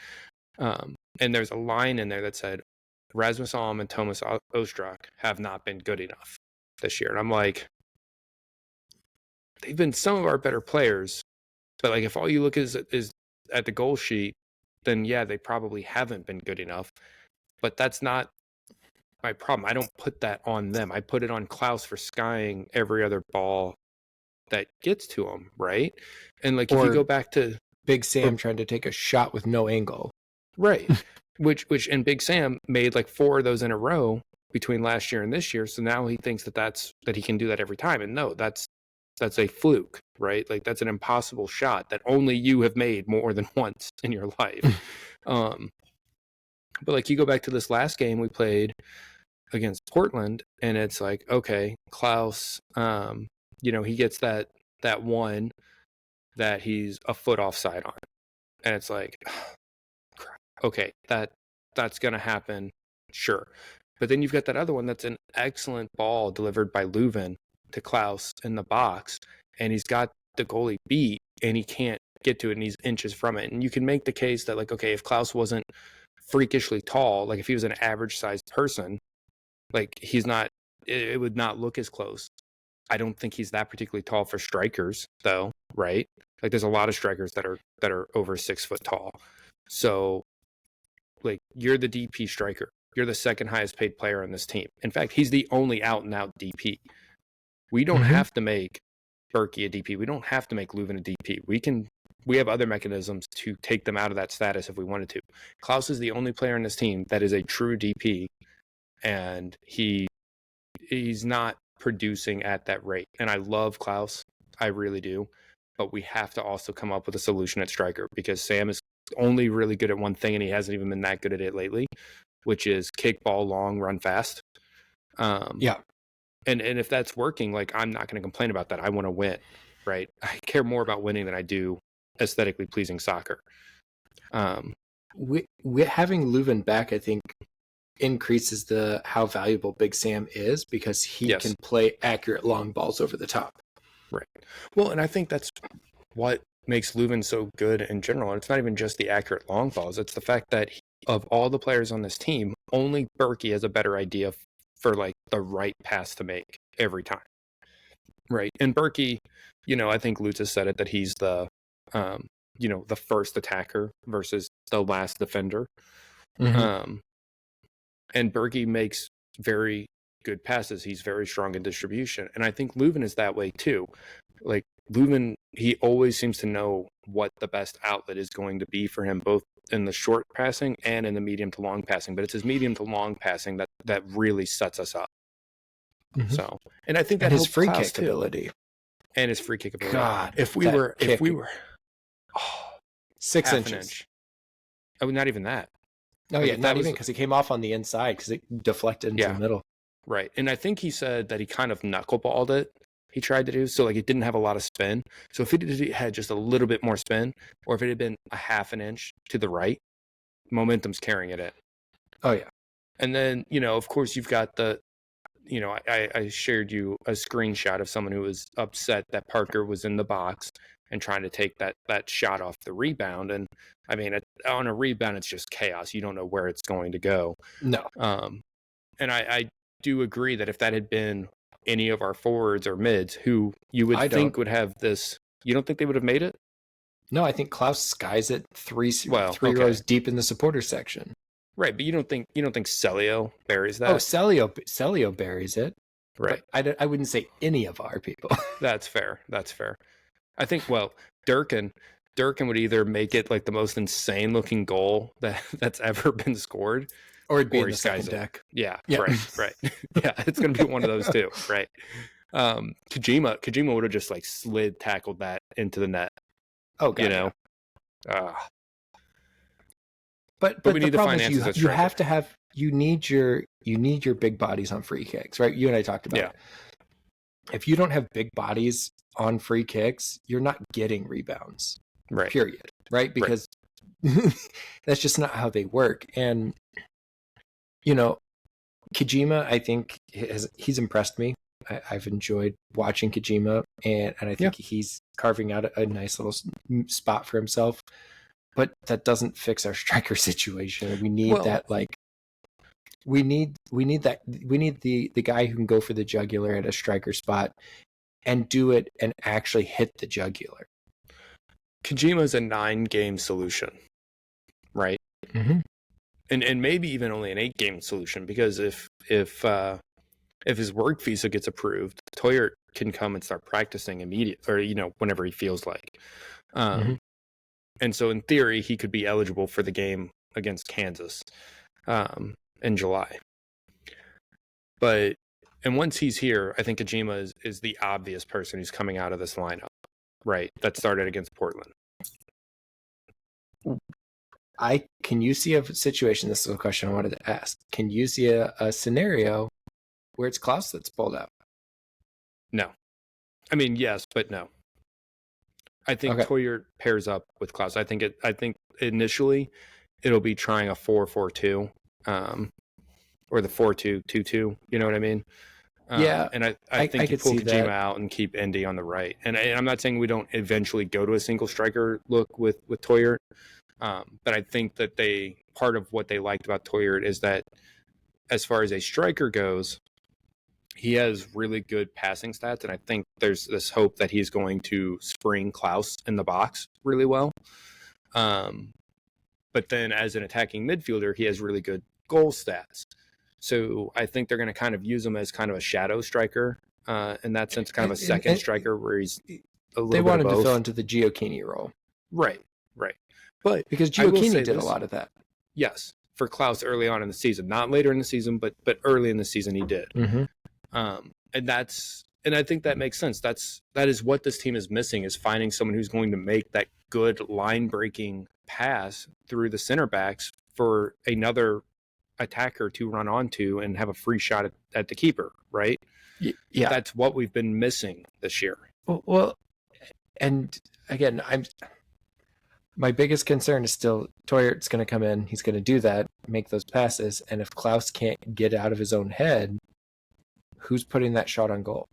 And there's a line in there that said, Rasmus Alm and Thomas Ostrak have not been good enough this year. And I'm like, they've been some of our better players, but like if all you look is at the goal sheet, then yeah, they probably haven't been good enough. But that's not my problem. I don't put that on them. I put it on Klaus for skying every other ball that gets to him, right? And like if you go back to Big Sam trying to take a shot with no angle. Right. which and Big Sam made like 4 of those in a row between last year and this year. So now he thinks that he can do that every time. And no, that's a fluke, right? Like that's an impossible shot that only you have made more than once in your life. But like you go back to this last game we played against Portland, and it's like, okay, Klaus, he gets that one that he's a foot offside on, and it's like, crap. Okay, that's gonna happen, sure. But then you've got that other one that's an excellent ball delivered by Leuven to Klaus in the box, and he's got the goalie beat, and he can't get to it, and he's inches from it. And you can make the case that like, okay, if Klaus wasn't freakishly tall, like if he was an average sized person, like he's not, it would not look as close. I don't think he's that particularly tall for strikers though, right? Like there's a lot of strikers that are over 6 foot tall. So like you're the DP striker. You're the second highest paid player on this team. In fact, he's the only out and out DP. We don't have to make Berkey a DP. We don't have to make Leuven a DP. We have other mechanisms to take them out of that status if we wanted to. Klaus is the only player in this team that is a true DP, and he's not producing at that rate. And I love Klaus, I really do, but we have to also come up with a solution at striker, because Sam is only really good at one thing, and he hasn't even been that good at it lately, which is kick ball long, run fast. Yeah. And if that's working, like I'm not going to complain about that. I want to win, right? I care more about winning than I do aesthetically pleasing soccer. Having Leuven back, I think, increases how valuable Big Sam is, because he can play accurate long balls over the top. Right. Well, and I think that's what makes Leuven so good in general. And it's not even just the accurate long balls. It's the fact that of all the players on this team, only Berkey has a better idea for like the right pass to make every time. Right. And Berkey, I think Lutz has said it, that he's the the first attacker versus the last defender. And Berkey makes very good passes. He's very strong in distribution. And I think Leuven is that way too. Like Leuven, he always seems to know what the best outlet is going to be for him, both in the short passing and in the medium to long passing. But it's his medium to long passing that really sets us up. So, and I think that his free Klaus kick ability. and his free kick ability. God, if we were 6 inches. Oh, not even that. Oh yeah, not even, because it came off on the inside because it deflected into the middle. Right. And I think he said that he kind of knuckleballed it. He tried to do so, like, it didn't have a lot of spin. So if it had just a little bit more spin, or if it had been a half an inch to the right, momentum's carrying it in. Oh yeah. And then, of course, you've got the, I shared you a screenshot of someone who was upset that Parker was in the box and trying to take that shot off the rebound. And I mean, on a rebound, it's just chaos. You don't know where it's going to go. No. And I do agree that if that had been any of our forwards or mids who you would think would have this, you don't think they would have made it? No, I think Klaus skies it three rows deep in the supporter section. Right, but you don't think Celio buries that? Oh, Celio buries it. Right. But I wouldn't say any of our people. That's fair. I think, Durkin would either make it like the most insane looking goal that's ever been scored, or it'd be in the second deck. Yeah. Right. Yeah, it's going to be one of those two, right? Kojima would have just like slid tackled that into the net. Oh, God. But we need the problem is you have to have, you need your big bodies on free kicks, right? You and I talked about it. If you don't have big bodies on free kicks, you're not getting rebounds. Right. Period. Right? Because that's just not how they work. And Kojima, I think he's impressed me. I've enjoyed watching Kojima, and I think he's carving out a nice little spot for himself. But that doesn't fix our striker situation. We need that, like, we need the guy who can go for the jugular at a striker spot and do it and actually hit the jugular. Kojima's a 9-game solution, right? Mm-hmm. And maybe even only an 8-game solution, because if his work visa gets approved, Toyer can come and start practicing immediately, or whenever he feels like. And so in theory, he could be eligible for the game against Kansas in July. And once he's here, I think Kojima is the obvious person who's coming out of this lineup, right? That started against Portland. Can you see a situation? This is a question I wanted to ask. Can you see a scenario where it's Klaus that's pulled out? No. I mean, yes, but no. I think Toyer pairs up with Klaus. I think initially it'll be trying a 4-4-2, or the 4-2-2-2. You know what I mean? And I think you pull Kojima out and keep Indy on the right. And I'm not saying we don't eventually go to a single striker look with Toyer, but I think that part of what they liked about Toyer is that as far as a striker goes, he has really good passing stats, and I think there's this hope that he's going to spring Klaus in the box really well. But then as an attacking midfielder, he has really good goal stats. So I think they're going to kind of use him as kind of a shadow striker, in that sense, kind of a second striker where he's a little bit of both. They wanted to fill into the Gioacchini role. Right. But because Gioacchini did a lot of that. Yes, for Klaus early on in the season. Not later in the season, but early in the season he did. Mm-hmm. And I think that makes sense. That is what this team is missing, is finding someone who's going to make that good line breaking pass through the center backs for another attacker to run onto and have a free shot at the keeper, right? Yeah. That's what we've been missing this year. Well, and again, my biggest concern is still Toyer's going to come in, he's going to do that, make those passes, and if Klaus can't get out of his own head, who's putting that shot on goal?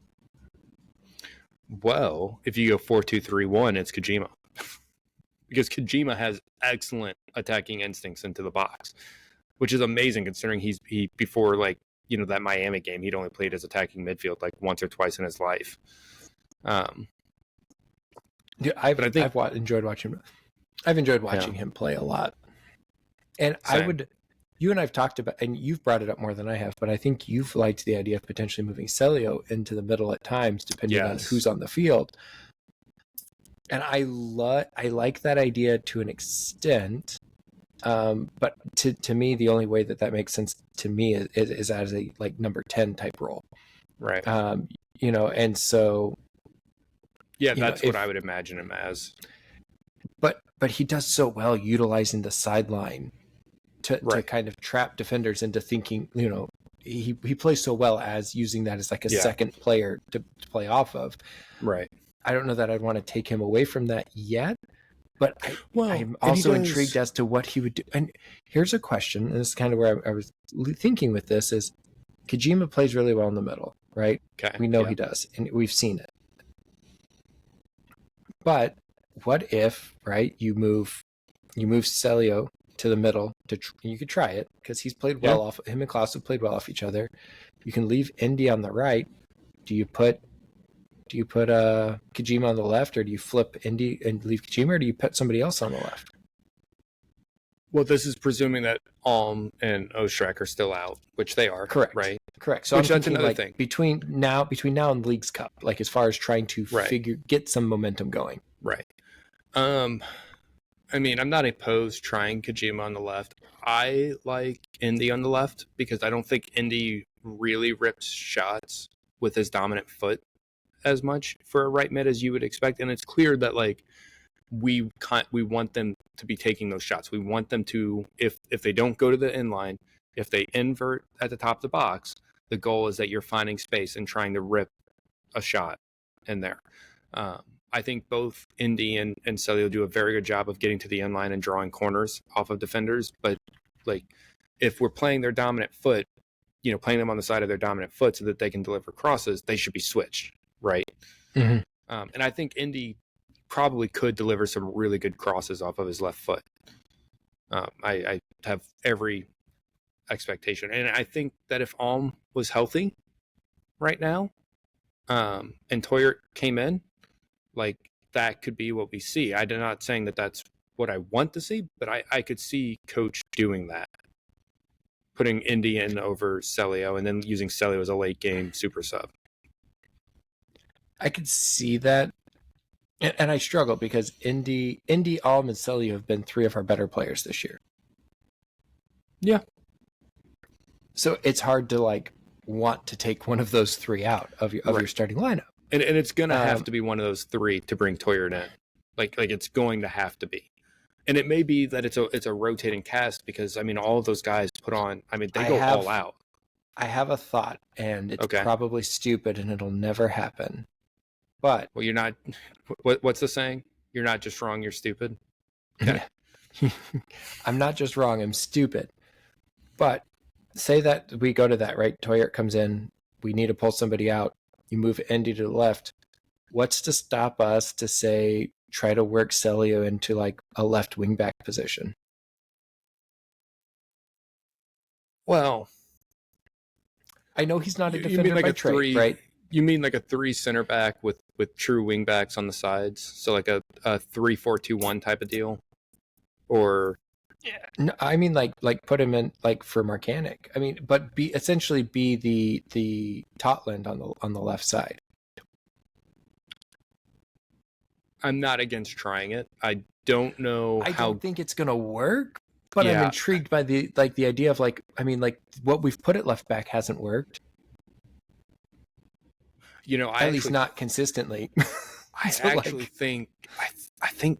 Well, if you go 4-2-3-1, it's Kojima. Because Kojima has excellent attacking instincts into the box, which is amazing considering he before, like, that Miami game, he'd only played as attacking midfield like once or twice in his life. I've enjoyed watching him. I've enjoyed watching him play a lot. And same. You and I have talked about, and you've brought it up more than I have, but I think you've liked the idea of potentially moving Celio into the middle at times, depending on who's on the field. And I like that idea to an extent. But to me, the only way that makes sense to me is as a like number 10 type role. Right. And so Yeah, that's what I would imagine him as. But he does so well utilizing the sideline to kind of trap defenders into thinking, he plays so well as using that as like a second player to play off of. Right. I don't know that I'd want to take him away from that yet, but I'm also intrigued as to what he would do. And here's a question, and this is kind of where I was thinking with this is, Kojima plays really well in the middle, right? Okay. We know he does, and we've seen it. But what if, right, you move Celio to the middle, you could try it, because he's played well off, him and Klaus have played well off each other. You can leave Indy on the right. Do you put Kojima on the left, or do you flip Indy and leave Kojima, or do you put somebody else on the left? Well, this is presuming that Alm and Ostrak are still out, which they are. Correct. Right. Correct. So that's another thing. Between now and Leagues Cup, like as far as trying to get some momentum going. Right. I mean, I'm not opposed trying Kojima on the left. I like Indy on the left because I don't think Indy really rips shots with his dominant foot as much for a right mid as you would expect. And it's clear that like we want them to be taking those shots. We want them to, if they don't go to the inline, if they invert at the top of the box, the goal is that you're finding space and trying to rip a shot in there. I think both Indy and Celio do a very good job of getting to the end line and drawing corners off of defenders. But like, if we're playing their dominant foot, playing them on the side of their dominant foot so that they can deliver crosses, they should be switched, right? Mm-hmm. And I think Indy probably could deliver some really good crosses off of his left foot. I have every expectation. And I think that if Alm was healthy right now, and Toyert came in, like that could be what we see. I'm not saying that that's what I want to see, but I could see Coach doing that. Putting Indy in over Celio and then using Celio as a late game super sub. I could see that. And I struggle because Indy, Alm, and Celio have been three of our better players this year. Yeah. So it's hard to like want to take one of those three out of your starting lineup. And it's going to have to be one of those three to bring Toyert in. Like it's going to have to be. And it may be that it's a rotating cast because, I mean, all of those guys put on, I mean, they go all out. I have a thought, and it's probably stupid, and it'll never happen. But well, you're not. What's the saying? You're not just wrong. You're stupid. Okay. Yeah. I'm not just wrong. I'm stupid. But say that we go to that, right? Toyert comes in. We need to pull somebody out. You move Indy to the left. What's to stop us to say try to work Celio into like a left wing back position? Well, I know he's not a defender like by trade, right? You mean like a 3 center back with true wing backs on the sides? So like a 3-4-2-1 type of deal? Or yeah, no, I mean like put him in like for Marcanic. I mean, but essentially be the Totland on the left side. I'm not against trying it. I don't know I don't think it's gonna work, but I'm intrigued by the idea of like, I mean, like what we've put at left back hasn't worked. At least not consistently. I think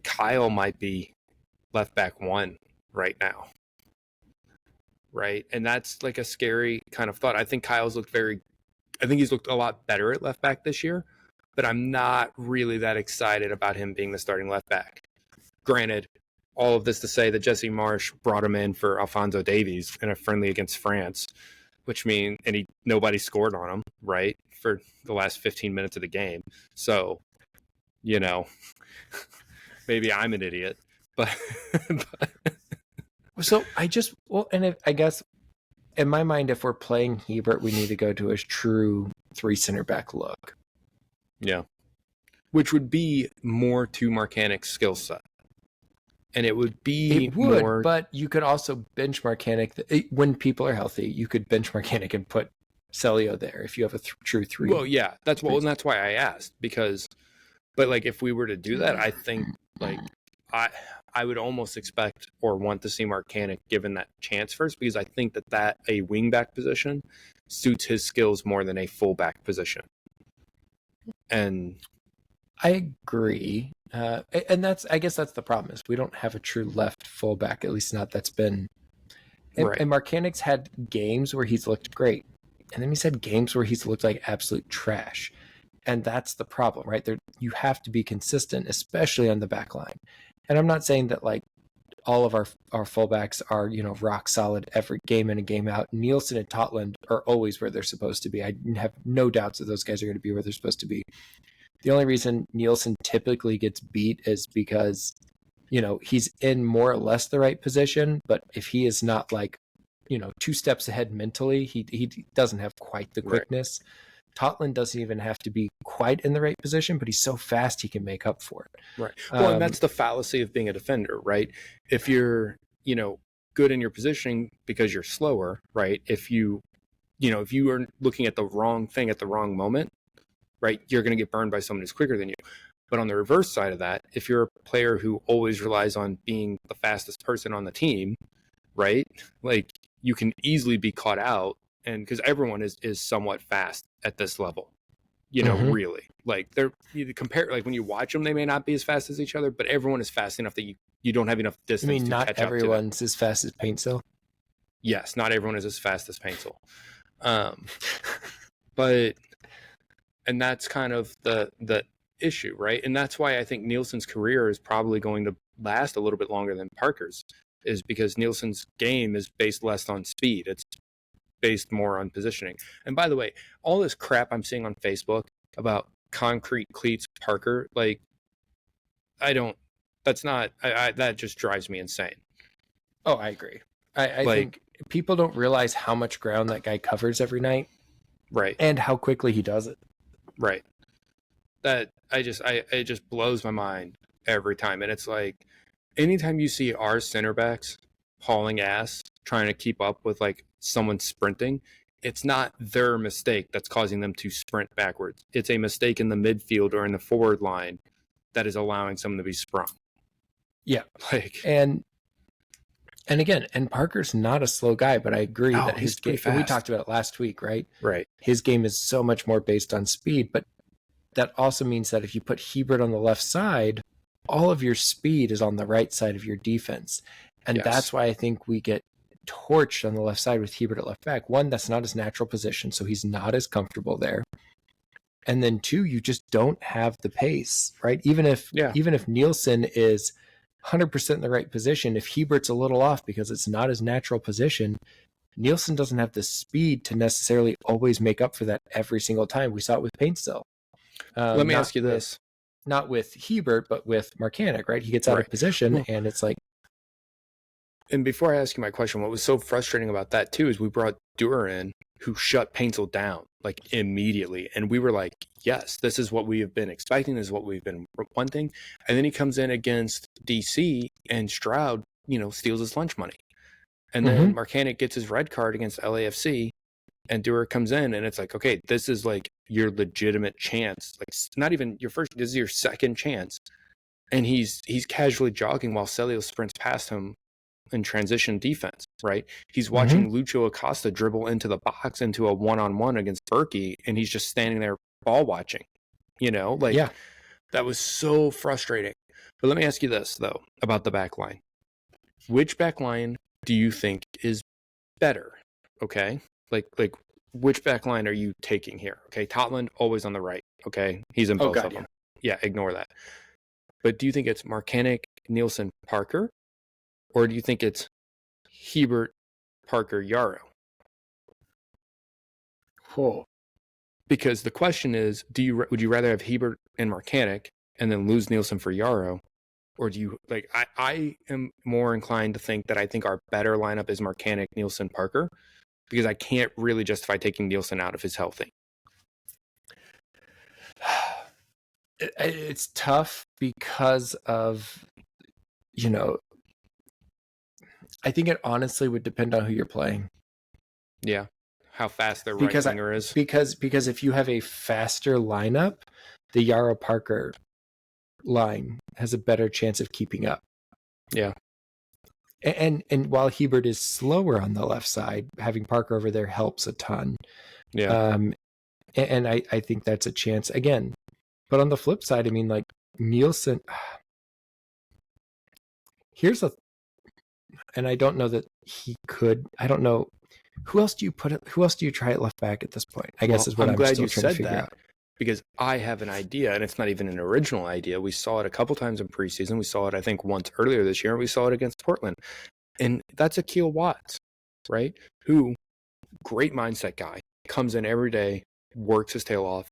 Kyle might be left back 1 right now. Right? And that's like a scary kind of thought. I think he's looked a lot better at left back this year, but I'm not really that excited about him being the starting left back. Granted, all of this to say that Jesse Marsch brought him in for Alphonso Davies in a friendly against France, which means nobody scored on him, right, for the last 15 minutes of the game. So, maybe I'm an idiot, but so I guess in my mind, if we're playing Hebert, we need to go to a true 3 center back look. Yeah, which would be more to Marcanic's skill set. And it would be more... but you could also bench Marcanic when people are healthy. You could bench Marcanic and put Celio there if you have a true 3. Well, yeah, that's why I asked, because, but like if we were to do that, I think like I would almost expect or want to see Marcanic given that chance first, because I think that a wingback position suits his skills more than a fullback position. And I agree. And I guess that's the problem is we don't have a true left fullback, at least not that's been. And Marcanics had games where he's looked great. And then he's had games where he's looked like absolute trash. And that's the problem, right? You have to be consistent, especially on the back line. And I'm not saying that like all of our fullbacks are, rock solid every game in and game out. Nielsen and Totland are always where they're supposed to be. I have no doubts that those guys are going to be where they're supposed to be. The only reason Nielsen typically gets beat is because, he's in more or less the right position. But if he is not like, 2 steps ahead mentally, he doesn't have quite the quickness. Right. Totland doesn't even have to be quite in the right position, but he's so fast he can make up for it. Right. Well, and that's the fallacy of being a defender, right? If you're, good in your positioning because you're slower, right? If you are looking at the wrong thing at the wrong moment, right, you're going to get burned by someone who's quicker than you. But on the reverse side of that, if you're a player who always relies on being the fastest person on the team, right, like you can easily be caught out. And because everyone is somewhat fast at this level, really, like you compare, like when you watch them, they may not be as fast as each other, but everyone is fast enough that you don't have enough distance. I mean, to not catch everyone's up to as fast as Paintsill. Yes, not everyone is as fast as Paintsill. But, and that's kind of the issue, right? And that's why I think Nielsen's career is probably going to last a little bit longer than Parker's, is because Nielsen's game is based less on speed. It's based more on positioning. And by the way, all this crap I'm seeing on Facebook about concrete cleats Parker, like that just drives me insane. Oh, I agree. I think people don't realize how much ground that guy covers every night. Right. And how quickly he does it. Right. It just blows my mind every time. And it's like, anytime you see our center backs hauling ass, trying to keep up with like someone sprinting, it's not their mistake that's causing them to sprint backwards. It's a mistake in the midfield or in the forward line that is allowing someone to be sprung. Yeah. And again, Parker's not a slow guy, but I agree that his game, we talked about it last week, right? Right. His game is so much more based on speed, but that also means that if you put Hebert on the left side, all of your speed is on the right side of your defense. And that's why I think we get torched on the left side with Hebert at left back. One, that's not his natural position, so he's not as comfortable there. And then two, you just don't have the pace, right? Even if Nielsen is 100% in the right position, if Hebert's a little off because it's not his natural position, Nielsen doesn't have the speed to necessarily always make up for that every single time. We saw it with Paintsill. Let me ask you this. Not with Hebert, but with Marcanic, right? He gets out of position and it's like... And before I ask you my question, what was so frustrating about that too is we brought Durer in, who shut Paintsill down like immediately. And we were like, yes, this is what we have been expecting. This is what we've been wanting. And then he comes in against DC and Stroud, steals his lunch money. And then Marcanic gets his red card against LAFC and Durer comes in and it's like, okay, this is like your legitimate chance. Like not even your first, this is your second chance. And he's casually jogging while Celio sprints past him in transition defense, right? He's watching Lucho Acosta dribble into the box into a one-on-one against Berkey, and he's just standing there ball watching, That was so frustrating. But let me ask you this, though, about the back line. Which back line do you think is better? Okay? Like which back line are you taking here? Okay, Totland, always on the right, okay? He's in both of them. Yeah, ignore that. But do you think it's Marcanic, Nielsen, Parker? Or do you think it's Hebert, Parker, Yarrow? Oh. Because the question is, would you rather have Hebert and Marcanic and then lose Nielsen for Yarrow? Or do you I am more inclined to think that I think our better lineup is Marcanic, Nielsen, Parker, because I can't really justify taking Nielsen out if he's healthy. It's tough because of, I think it honestly would depend on who you're playing. Yeah. How fast their right winger is. Because if you have a faster lineup, the Yarrow Parker line has a better chance of keeping up. Yeah. And while Hebert is slower on the left side, having Parker over there helps a ton. Yeah. And I think that's a chance. Again, But on the flip side, I mean, like Nielsen, and I don't know that he could. I don't know who else do you try at left back at this point? I guess is what I'm still trying to figure out. Because I have an idea, and it's not even an original idea. We saw it a couple times in preseason. We saw it, I think, once earlier this year, and we saw it against Portland. And that's Akil Watts, right? Who, great mindset guy, comes in every day, works his tail off,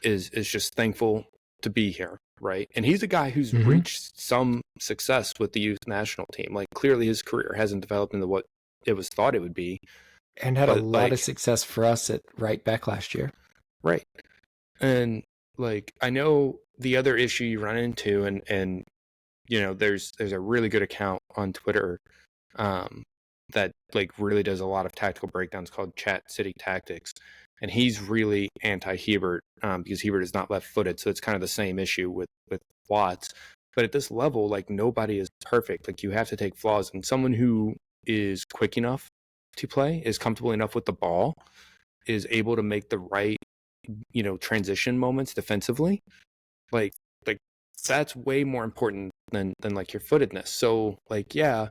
is just thankful to be here, right? And he's a guy who's reached some success with the youth national team. Like, clearly his career hasn't developed into what it was thought it would be. And had a lot of success for us at right back last year. Right. And like, I know the other issue you run into, and you know, there's a really good account on Twitter that like really does a lot of tactical breakdowns called Chat City Tactics, and he's really anti-Hebert because Hebert is not left-footed, so it's kind of the same issue with Watts. But at this level, like, nobody is perfect. Like, you have to take flaws, and someone who is quick enough to play, is comfortable enough with the ball, is able to make the right, you know, transition moments defensively, like that's way more important than like your footedness. So like, yeah,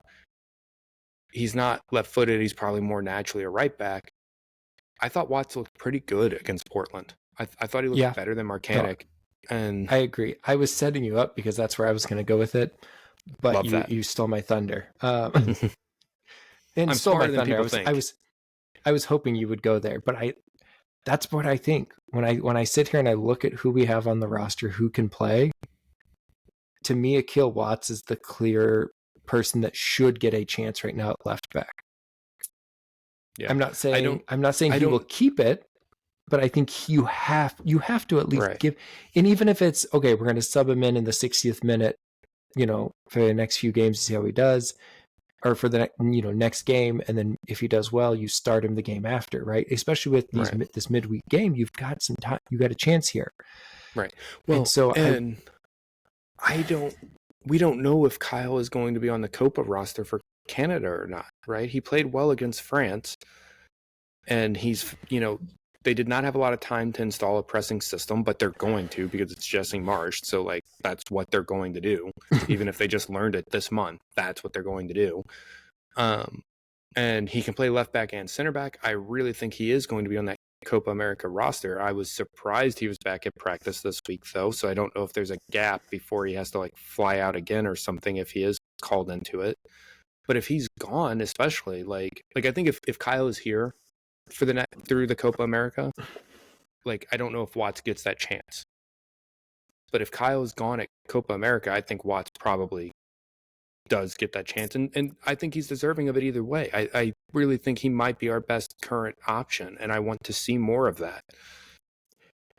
he's not left-footed, he's probably more naturally a right back. I thought Watts looked pretty good against Portland. I thought he looked better than Marcanic. And I agree. I was setting you up because that's where I was going to go with it, but you stole my thunder. And I'm stole my thunder. I was hoping you would go there, but that's what I think when I sit here and I look at who we have on the roster who can play. To me, Akil Watts is the clear person that should get a chance right now at left back. Yeah. I'm not saying he will keep it, but I think you have to at least give. And even if it's okay, we're going to sub him in the 60th minute, you know, for the next few games to see how he does, or for the next game, and then if he does well, you start him the game after, right? Especially with this midweek game, you've got some time, you got a chance here, right? Well, we don't know if Kyle is going to be on the Copa roster for Canada or not, right? He played well against France, and he's, you know, they did not have a lot of time to install a pressing system, but they're going to, because it's Jesse Marsch. So like, that's what they're going to do. Even if they just learned it this month, that's what they're going to do. And he can play left back and center back. I really think he is going to be on that Copa America roster. I was surprised he was back at practice this week, though. So I don't know if there's a gap before he has to like fly out again or something, if he is called into it. But if he's gone, especially like I think if Kyle is here for through the Copa America, like, I don't know if Watts gets that chance. But if Kyle is gone at Copa America, I think Watts probably does get that chance, and I think he's deserving of it either way. I really think he might be our best current option, and I want to see more of that.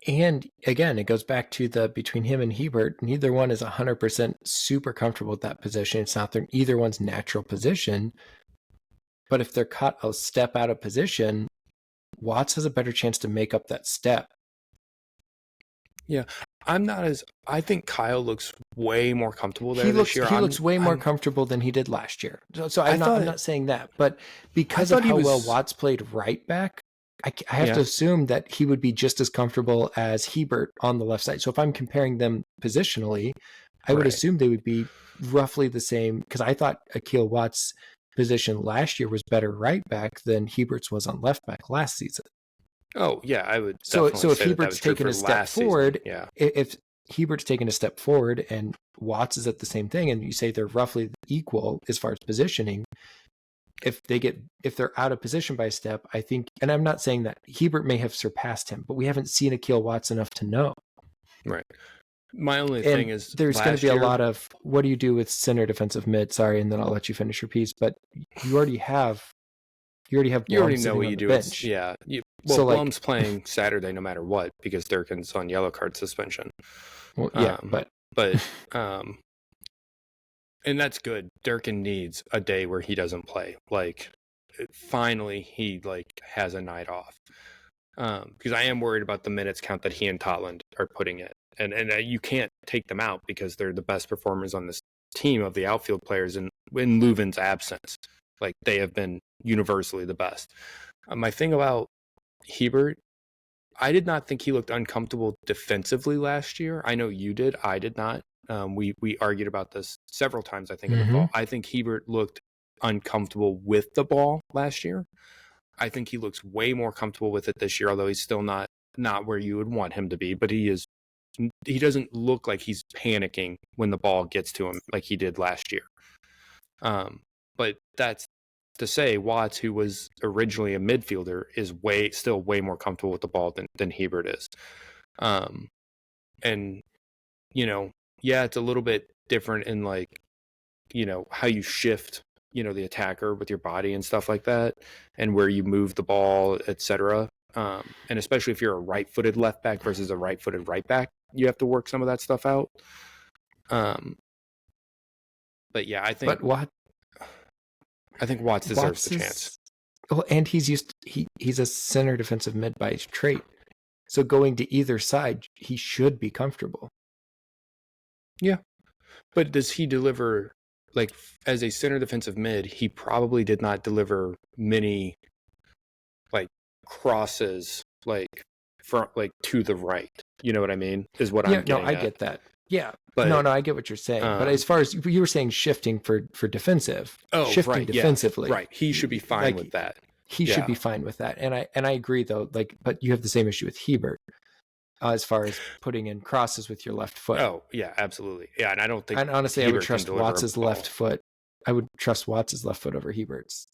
And again, it goes back to between him and Hebert, neither one is 100% super comfortable with that position. It's not either one's natural position. But if they're caught a step out of position, Watts has a better chance to make up that step. Yeah, I think Kyle looks way more comfortable there this year. He looks way more comfortable than he did last year. So I'm not saying that, but because of how well Watts played right back, I have to assume that he would be just as comfortable as Hebert on the left side. So if I'm comparing them positionally, I would assume they would be roughly the same, because I thought Akil Watts' position last year was better right back than Hebert's was on left back last season. Oh yeah, I would. So if Hebert's taken a step forward, if Hebert's taken a step forward and Watts is at the same thing, and you say they're roughly equal as far as positioning, if they're out of position by a step, I think, and I'm not saying that Hebert may have surpassed him, but we haven't seen Akil Watts enough to know. Right. My only thing is there's going to be a lot of what do you do with center defensive mid? Sorry, and then I'll let you finish your piece. But you already know what you do. So Blum's playing Saturday no matter what, because Durkin's on yellow card suspension. Well, yeah, but and that's good. Durkin needs a day where he doesn't play. Like, finally, he has a night off. Because I am worried about the minutes count that he and Totland are putting in, and you can't take them out because they're the best performers on this team of the outfield players, and in Leuven's absence, like, they have been universally the best. My thing about Hebert I did not think he looked uncomfortable defensively last year. I know you did. I did not. We argued about this several times, I think, in the fall. I think Hebert looked uncomfortable with the ball last year. I think he looks way more comfortable with it this year, although he's still not where you would want him to be. But he doesn't look like he's panicking when the ball gets to him like he did last year. But that's to say Watts, who was originally a midfielder, is still way more comfortable with the ball than Hebert is. And, yeah, it's a little bit different in how you shift, the attacker with your body and stuff like that, and where you move the ball, etc. And especially if you're a right-footed left back versus a right-footed right back, you have to work some of that stuff out. But yeah, I think Watts deserves the chance. Well, and he's a center defensive mid by trait. So going to either side, he should be comfortable. Yeah. But does he deliver, as a center defensive mid, he probably did not deliver many, crosses, to the right. You know what I mean? Is what I'm getting at. I get that. Yeah. But, no, I get what you're saying. But as far as you were saying, shifting for defensive, shifting defensively. Yeah, right. He should be fine with that. He should be fine with that. And I agree though, but you have the same issue with Hebert as far as putting in crosses with your left foot. Oh, yeah, absolutely. Yeah, and I don't think. And honestly, Hebert I would trust Watts' left foot. I would trust Watts' left foot over Hebert's.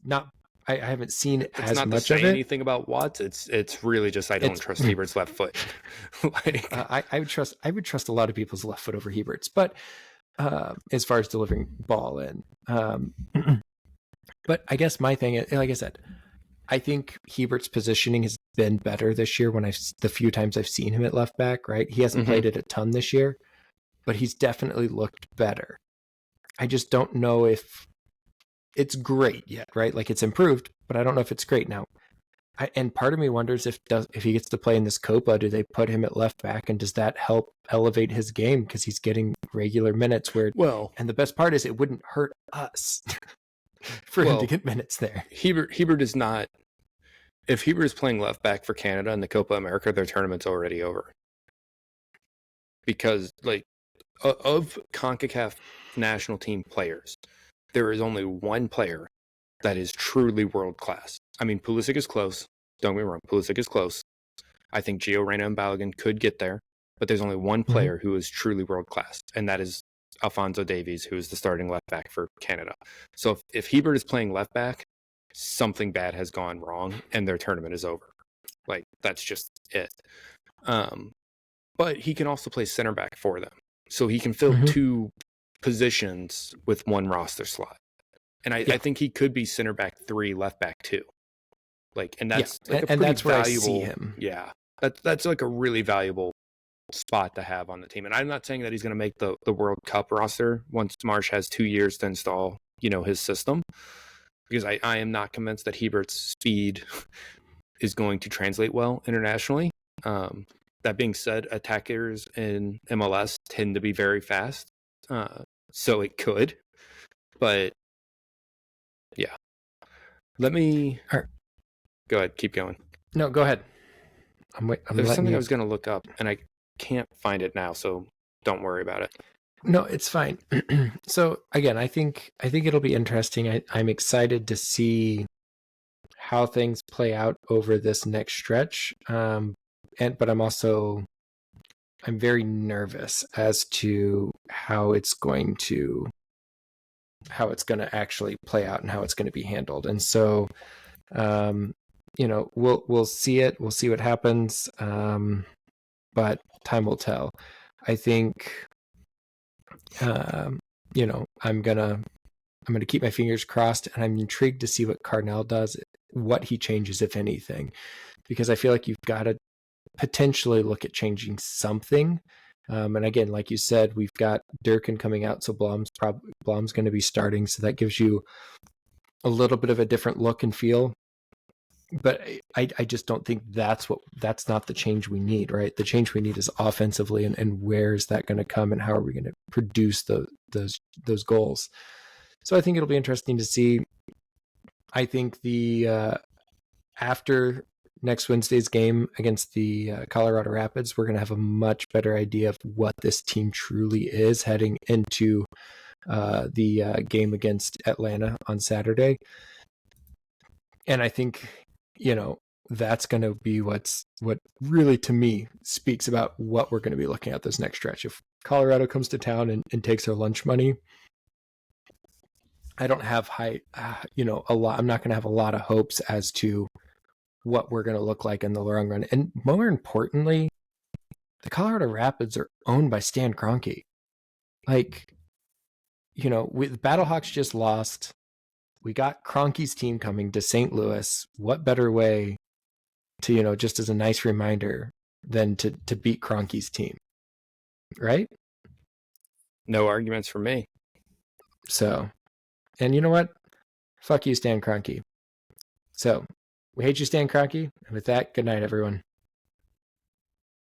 I haven't seen as much of it. It's not to say anything about Watts. It's really just I don't trust Hebert's left foot. I would trust a lot of people's left foot over Hebert's, but as far as delivering ball in. But I guess my thing is, like I said, I think Hebert's positioning has been better this year the few times I've seen him at left back, right? He hasn't played it a ton this year, but he's definitely looked better. I just don't know if it's great yet, right? It's improved, but I don't know if it's great now. And part of me wonders if he gets to play in this Copa, do they put him at left back, and does that help elevate his game because he's getting regular minutes? And the best part is it wouldn't hurt us for him to get minutes there. Hebert is not. If Hebert is playing left back for Canada in the Copa America, their tournament's already over. Because of CONCACAF national team players, there is only one player that is truly world class. I mean, Pulisic is close. Don't get me wrong, Pulisic is close. I think Gio Reyna and Balogun could get there, but there's only one player who is truly world class, and that is Alphonso Davies, who is the starting left back for Canada. So if Hebert is playing left back, something bad has gone wrong, and their tournament is over. That's just it. But he can also play center back for them, so he can fill two positions with one roster slot. And I think he could be center back 3, left back 2. And that's and that's where valuable, I see him. Yeah, that's a really valuable spot to have on the team. And I'm not saying that he's going to make the World Cup roster once Marsh has 2 years to install, his system, because I am not convinced that Hebert's speed is going to translate well internationally. That being said, attackers in MLS tend to be very fast, so it could. But yeah, let me. Go ahead, keep going. No, go ahead. There's something I was going to look up, and I can't find it now, so don't worry about it. No, it's fine. So again, I think it'll be interesting. I'm excited to see how things play out over this next stretch. But I'm very nervous as to how it's going to actually play out and how it's going to be handled. And so, we'll see it. We'll see what happens. But time will tell. I think, I'm gonna keep my fingers crossed, and I'm intrigued to see what Cardinals does, what he changes, if anything, because I feel like you've got to potentially look at changing something. And again, like you said, we've got Durkin coming out, so Blom's going to be starting, so that gives you a little bit of a different look and feel. But I just don't think that's not the change we need, right? The change we need is offensively, and where is that going to come, and how are we going to produce those goals? So I think it'll be interesting to see. I think the after next Wednesday's game against the Colorado Rapids, we're going to have a much better idea of what this team truly is heading into the game against Atlanta on Saturday. And I think, that's going to be what really, to me, speaks about what we're going to be looking at this next stretch. If Colorado comes to town and takes their lunch money, I don't have a lot. I'm not going to have a lot of hopes as to what we're going to look like in the long run. And more importantly, the Colorado Rapids are owned by Stan Kroenke. Like, the Battlehawks just lost. We got Kroenke's team coming to St. Louis. What better way to, just as a nice reminder than to beat Kroenke's team, right? No arguments from me. So, and you know what? Fuck you, Stan Kroenke. So, we hate you, Stan Kroenke. And with that, good night, everyone.